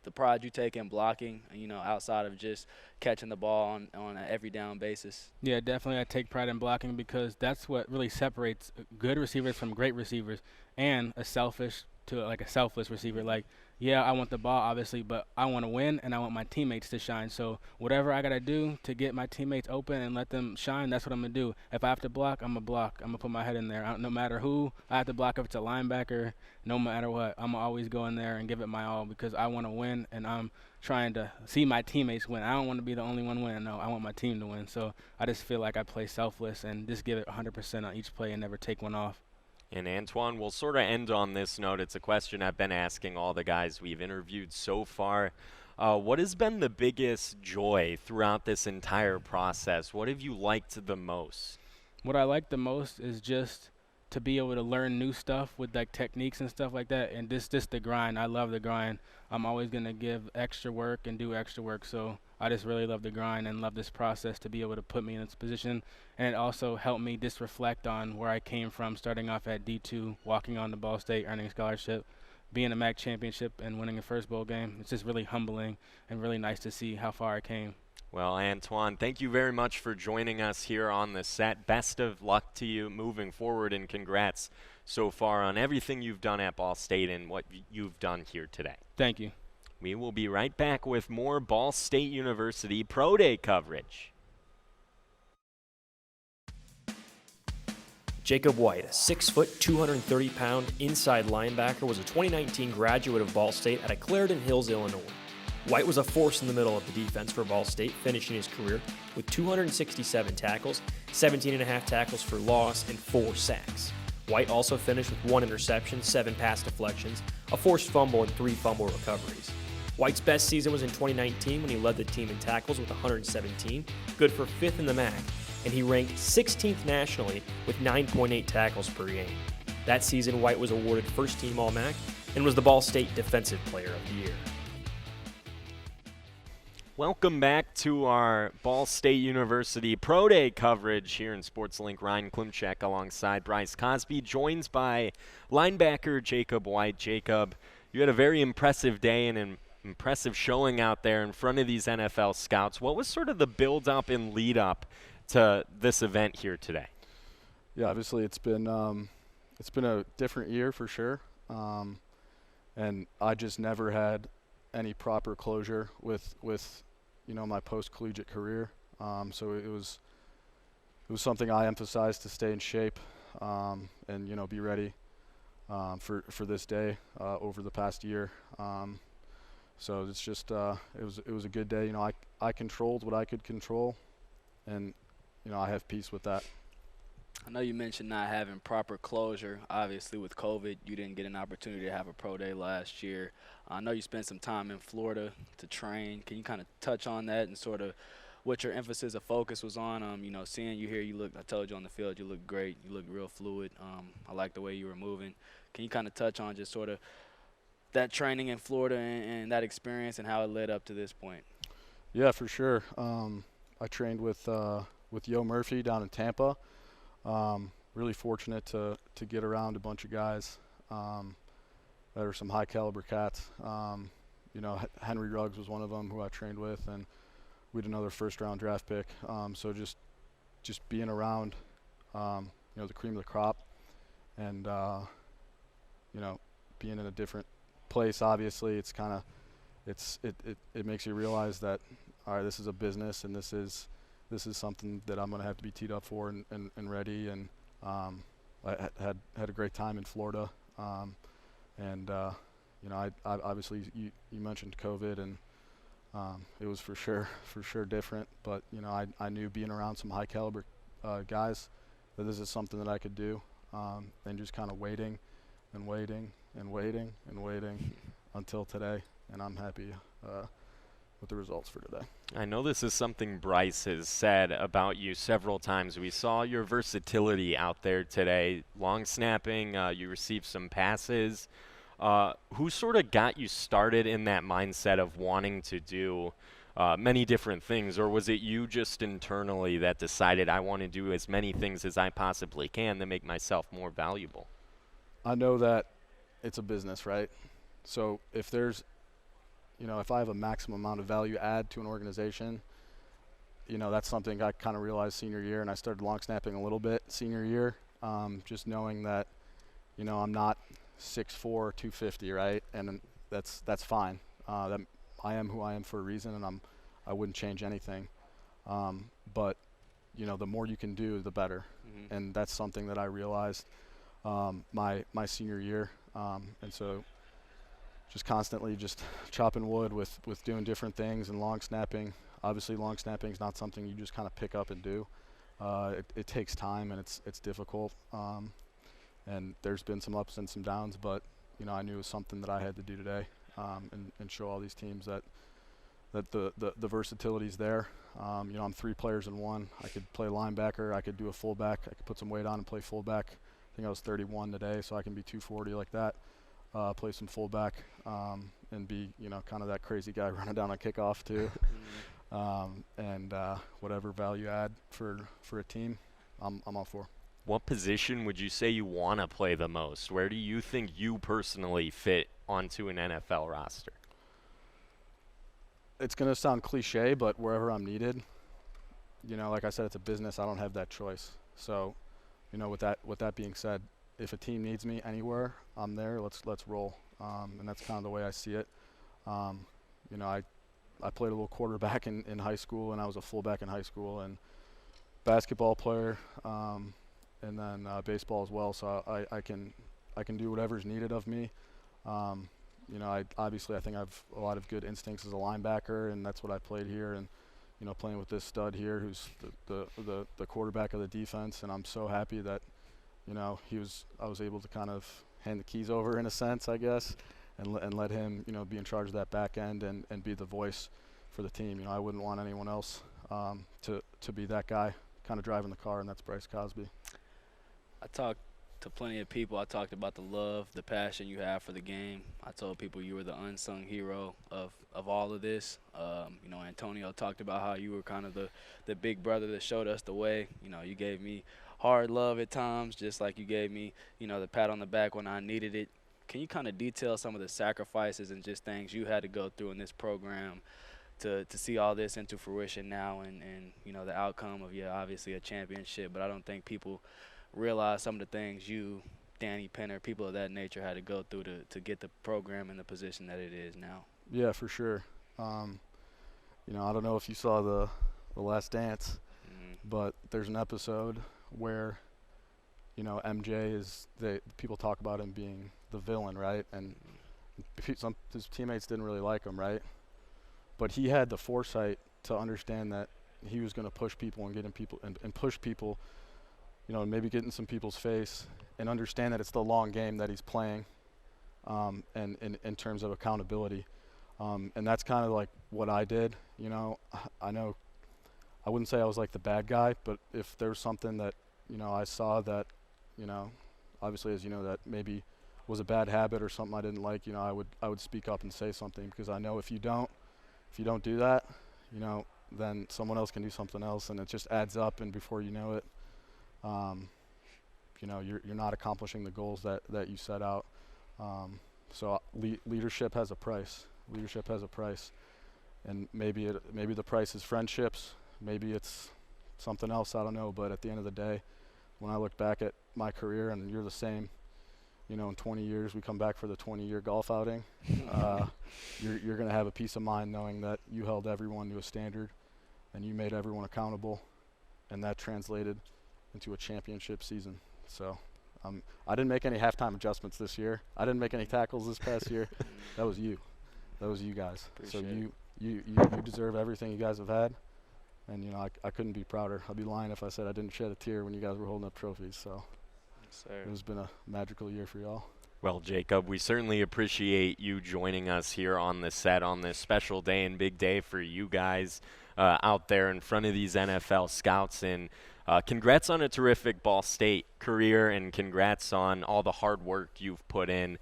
the pride you take in blocking, you know, outside of just catching the ball on an every down basis? Yeah, definitely I take pride in blocking because that's what really separates good receivers from great receivers and a selfish to like a selfless receiver. Like, yeah, I want the ball, obviously, but I want to win and I want my teammates to shine. So whatever I got to do to get my teammates open and let them shine, that's what I'm going to do. If I have to block, I'm going to block. I'm going to put my head in there. No matter who I have to block, if it's a linebacker, no matter what, I'm going to always go in there and give it my all because I want to win and I'm trying to see my teammates win. I don't want to be the only one winning. No, I want my team to win. So I just feel like I play selfless and just give it 100% on each play and never take one off. And Antoine, we'll sort of end on this note. It's a question I've been asking all the guys we've interviewed so far. What has been the biggest joy throughout this entire process? What have you liked the most? What I like the most is just to be able to learn new stuff with like techniques and stuff like that, and just the grind. I love the grind. I'm always going to give extra work and do extra work, so I just really love the grind and love this process to be able to put me in this position, and it also helped me just reflect on where I came from, starting off at D2, walking on to Ball State, earning a scholarship, being a MAC championship, and winning a first bowl game. It's just really humbling and really nice to see how far I came. Well, Antoine, thank you very much for joining us here on the set. Best of luck to you moving forward, and congrats so far on everything you've done at Ball State and what you've done here today. Thank you. We will be right back with more Ball State University Pro Day coverage. Jacob White, a 6-foot, 230-pound inside linebacker, was a 2019 graduate of Ball State out of Clarendon Hills, Illinois. White was a force in the middle of the defense for Ball State, finishing his career with 267 tackles, 17.5 tackles for loss, and 4 sacks. White also finished with 1 interception, 7 pass deflections, a forced fumble, and 3 fumble recoveries. White's best season was in 2019 when he led the team in tackles with 117, good for 5th in the MAC, and he ranked 16th nationally with 9.8 tackles per game. That season, White was awarded First Team All-MAC and was the Ball State Defensive Player of the Year. Welcome back to our Ball State University Pro Day coverage here in SportsLink. Ryan Klimcak alongside Bryce Cosby, joined by linebacker Jacob White. Jacob, you had a very impressive day and an impressive showing out there in front of these NFL scouts. What was sort of the build-up and lead-up to this event here today? Yeah, obviously it's been a different year for sure, and I just never had any proper closure with you know, my post-collegiate career. So it was something I emphasized to stay in shape and, you know, be ready for this day over the past year. So it's just it was a good day. You know, I controlled what I could control, and you know, I have peace with that. I know you mentioned not having proper closure. Obviously, with COVID, you didn't get an opportunity to have a pro day last year. I know you spent some time in Florida to train. Can you kind of touch on that and sort of what your emphasis or focus was on? You know, seeing you here, I told you on the field, you look great. You look real fluid. I like the way you were moving. Can you kind of touch on just sort of that training in Florida and that experience and how it led up to this point? Yeah, for sure. I trained with Yo Murphy down in Tampa. Really fortunate to get around a bunch of guys that are some high caliber cats. You know, Henry Ruggs was one of them who I trained with, and we had another first-round draft pick. So just being around, you know, the cream of the crop, and you know, being in a different place. Obviously, it's kind of it makes you realize that, all right, this is a business, and this is something that I'm going to have to be teed up for and ready. And I had a great time in Florida. And you know, I obviously you mentioned COVID, and it was for sure different. But you know, I knew being around some high caliber guys that this is something that I could do. And just kind of waiting until today. And I'm happy with the results for today. I know this is something Bryce has said about you several times. We saw your versatility out there today. Long snapping, you received some passes. Who sort of got you started in that mindset of wanting to do many different things, or was it you just internally that decided I want to do as many things as I possibly can to make myself more valuable? I know that it's a business, right? So if there's, if I have a maximum amount of value add to an organization, that's something I kind of realized senior year, and I started long snapping a little bit senior year, just knowing that, I'm not 6'4", 250, right? And that's fine. That I am who I am for a reason, and I wouldn't change anything. But the more you can do, the better. Mm-hmm. And that's something that I realized my senior year. And so just constantly just chopping wood with doing different things and long snapping. Obviously, long snapping is not something you just kind of pick up and do. It takes time, and it's difficult. And there's been some ups and some downs, but I knew it was something that I had to do today, and show all these teams that the versatility is there. I'm 3 players in one. I could play linebacker. I could do a fullback. I could put some weight on and play fullback. I think I was 31 today, so I can be 240 like that. Play some fullback, and be kind of that crazy guy running down on kickoff too. And whatever value add for a team, I'm all for. What position would you say you want to play the most? Where do you think you personally fit onto an NFL roster? It's going to sound cliche, but wherever I'm needed, like I said, it's a business. I don't have that choice. So, with that being said, if a team needs me anywhere, I'm there. Let's roll. And that's kind of the way I see it. I played a little quarterback in high school, and I was a fullback in high school, and basketball player, and then baseball as well. So I can do whatever's needed of me. I think I have a lot of good instincts as a linebacker, and that's what I played here. And playing with this stud here, who's the quarterback of the defense, and I'm so happy that I was able to kind of hand the keys over in a sense, I guess, and let him be in charge of that back end and be the voice for the team. I wouldn't want anyone else to be that guy kind of driving the car, and that's Bryce Cosby. I talked to plenty of people. I talked about the love, the passion you have for the game. I told people you were the unsung hero of all of this. Antonio talked about how you were kind of the big brother that showed us the way. You gave me hard love at times, just like you gave me, the pat on the back when I needed it. Can you kind of detail some of the sacrifices and just things you had to go through in this program to see all this into fruition now and the outcome of, obviously a championship, but I don't think people realize some of the things you, Danny Penner, people of that nature had to go through to get the program in the position that it is now. Yeah, for sure. I don't know if you saw the Last Dance, but there's an episode where, MJ people talk about him being the villain, right? And some his teammates didn't really like him, right? But he had the foresight to understand that he was going to push people and get in people and push people, maybe get in some people's face and understand that it's the long game that he's playing, and in terms of accountability. And that's kind of like what I did. I know I wouldn't say I was like the bad guy, but if there was something that, I saw that, obviously, as you know, that maybe was a bad habit or something I didn't like, I would speak up and say something, because I know if you don't do that, then someone else can do something else, and it just adds up, and before you know it, you're not accomplishing the goals that you set out. So leadership has a price. Leadership has a price, and maybe the price is friendships, maybe it's something else, I don't know. But at the end of the day, when I look back at my career, and you're the same, in 20 years we come back for the 20-year golf outing, you're going to have a peace of mind knowing that you held everyone to a standard, and you made everyone accountable, and that translated into a championship season. So I didn't make any halftime adjustments this year. I didn't make any tackles this past year. That was you. That was you guys. Appreciate so you deserve everything you guys have had, and I couldn't be prouder. I'd be lying if I said I didn't shed a tear when you guys were holding up trophies. So Yes, sir. it has been a magical year for y'all. Well, Jacob, we certainly appreciate you joining us here on the set on this special day and big day for you guys out there in front of these NFL scouts. And congrats on a terrific Ball State career, and congrats on all the hard work you've put in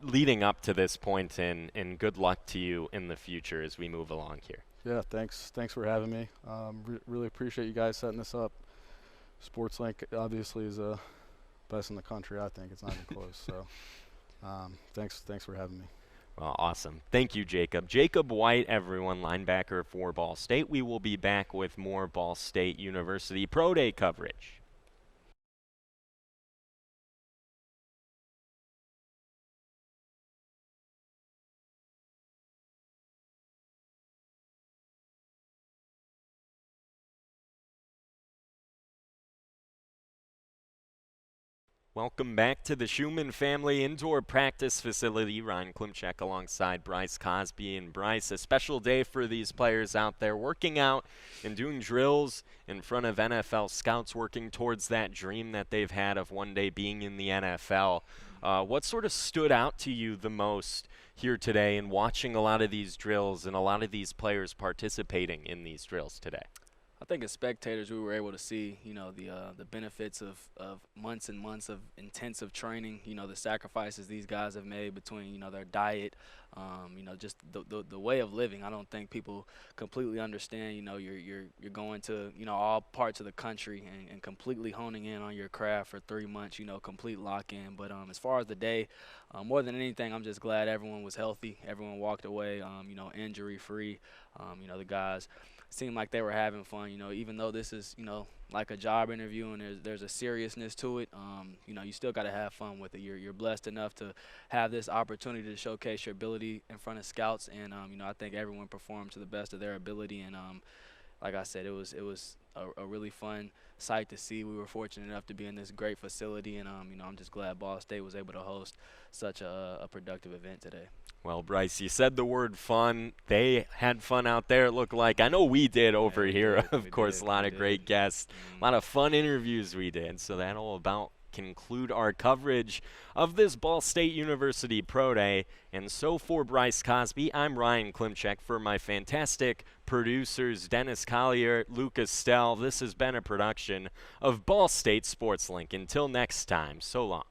leading up to this point, and good luck to you in the future as we move along here. Yeah, thanks for having me. Really appreciate you guys setting this up. SportsLink obviously is best in the country. I think it's not even close. So, thanks for having me. Well, awesome. Thank you, Jacob. Jacob White, everyone, linebacker for Ball State. We will be back with more Ball State University Pro Day coverage. Welcome back to the Scheumann family indoor practice facility. Ryan Klimcak alongside Bryce Cosby. And Bryce, a special day for these players out there working out and doing drills in front of NFL scouts, working towards that dream that they've had of one day being in the NFL. What sort of stood out to you the most here today in watching a lot of these drills and a lot of these players participating in these drills today? I think as spectators, we were able to see, the benefits of months and months of intensive training. The sacrifices these guys have made between, their diet, just the way of living. I don't think people completely understand. You're going to, all parts of the country and completely honing in on your craft for 3 months. Complete lock-in. But as far as the day, more than anything, I'm just glad everyone was healthy. Everyone walked away, injury-free. The guys seemed like they were having fun, even though this is, like a job interview and there's a seriousness to it, you still got to have fun with it. You're blessed enough to have this opportunity to showcase your ability in front of scouts, and, I think everyone performed to the best of their ability, and like I said, it was a really fun sight to see. We were fortunate enough to be in this great facility, and, I'm just glad Ball State was able to host such a productive event today. Well, Bryce, you said the word fun. They had fun out there, it looked like. I know we did over here, of course. A lot of great guests, a lot of fun interviews we did. So that'll about conclude our coverage of this Ball State University Pro Day. And so for Bryce Cosby, I'm Ryan Klimcak. For my fantastic producers, Dennis Collier, Lucas Stell, this has been a production of Ball State SportsLink. Until next time, so long.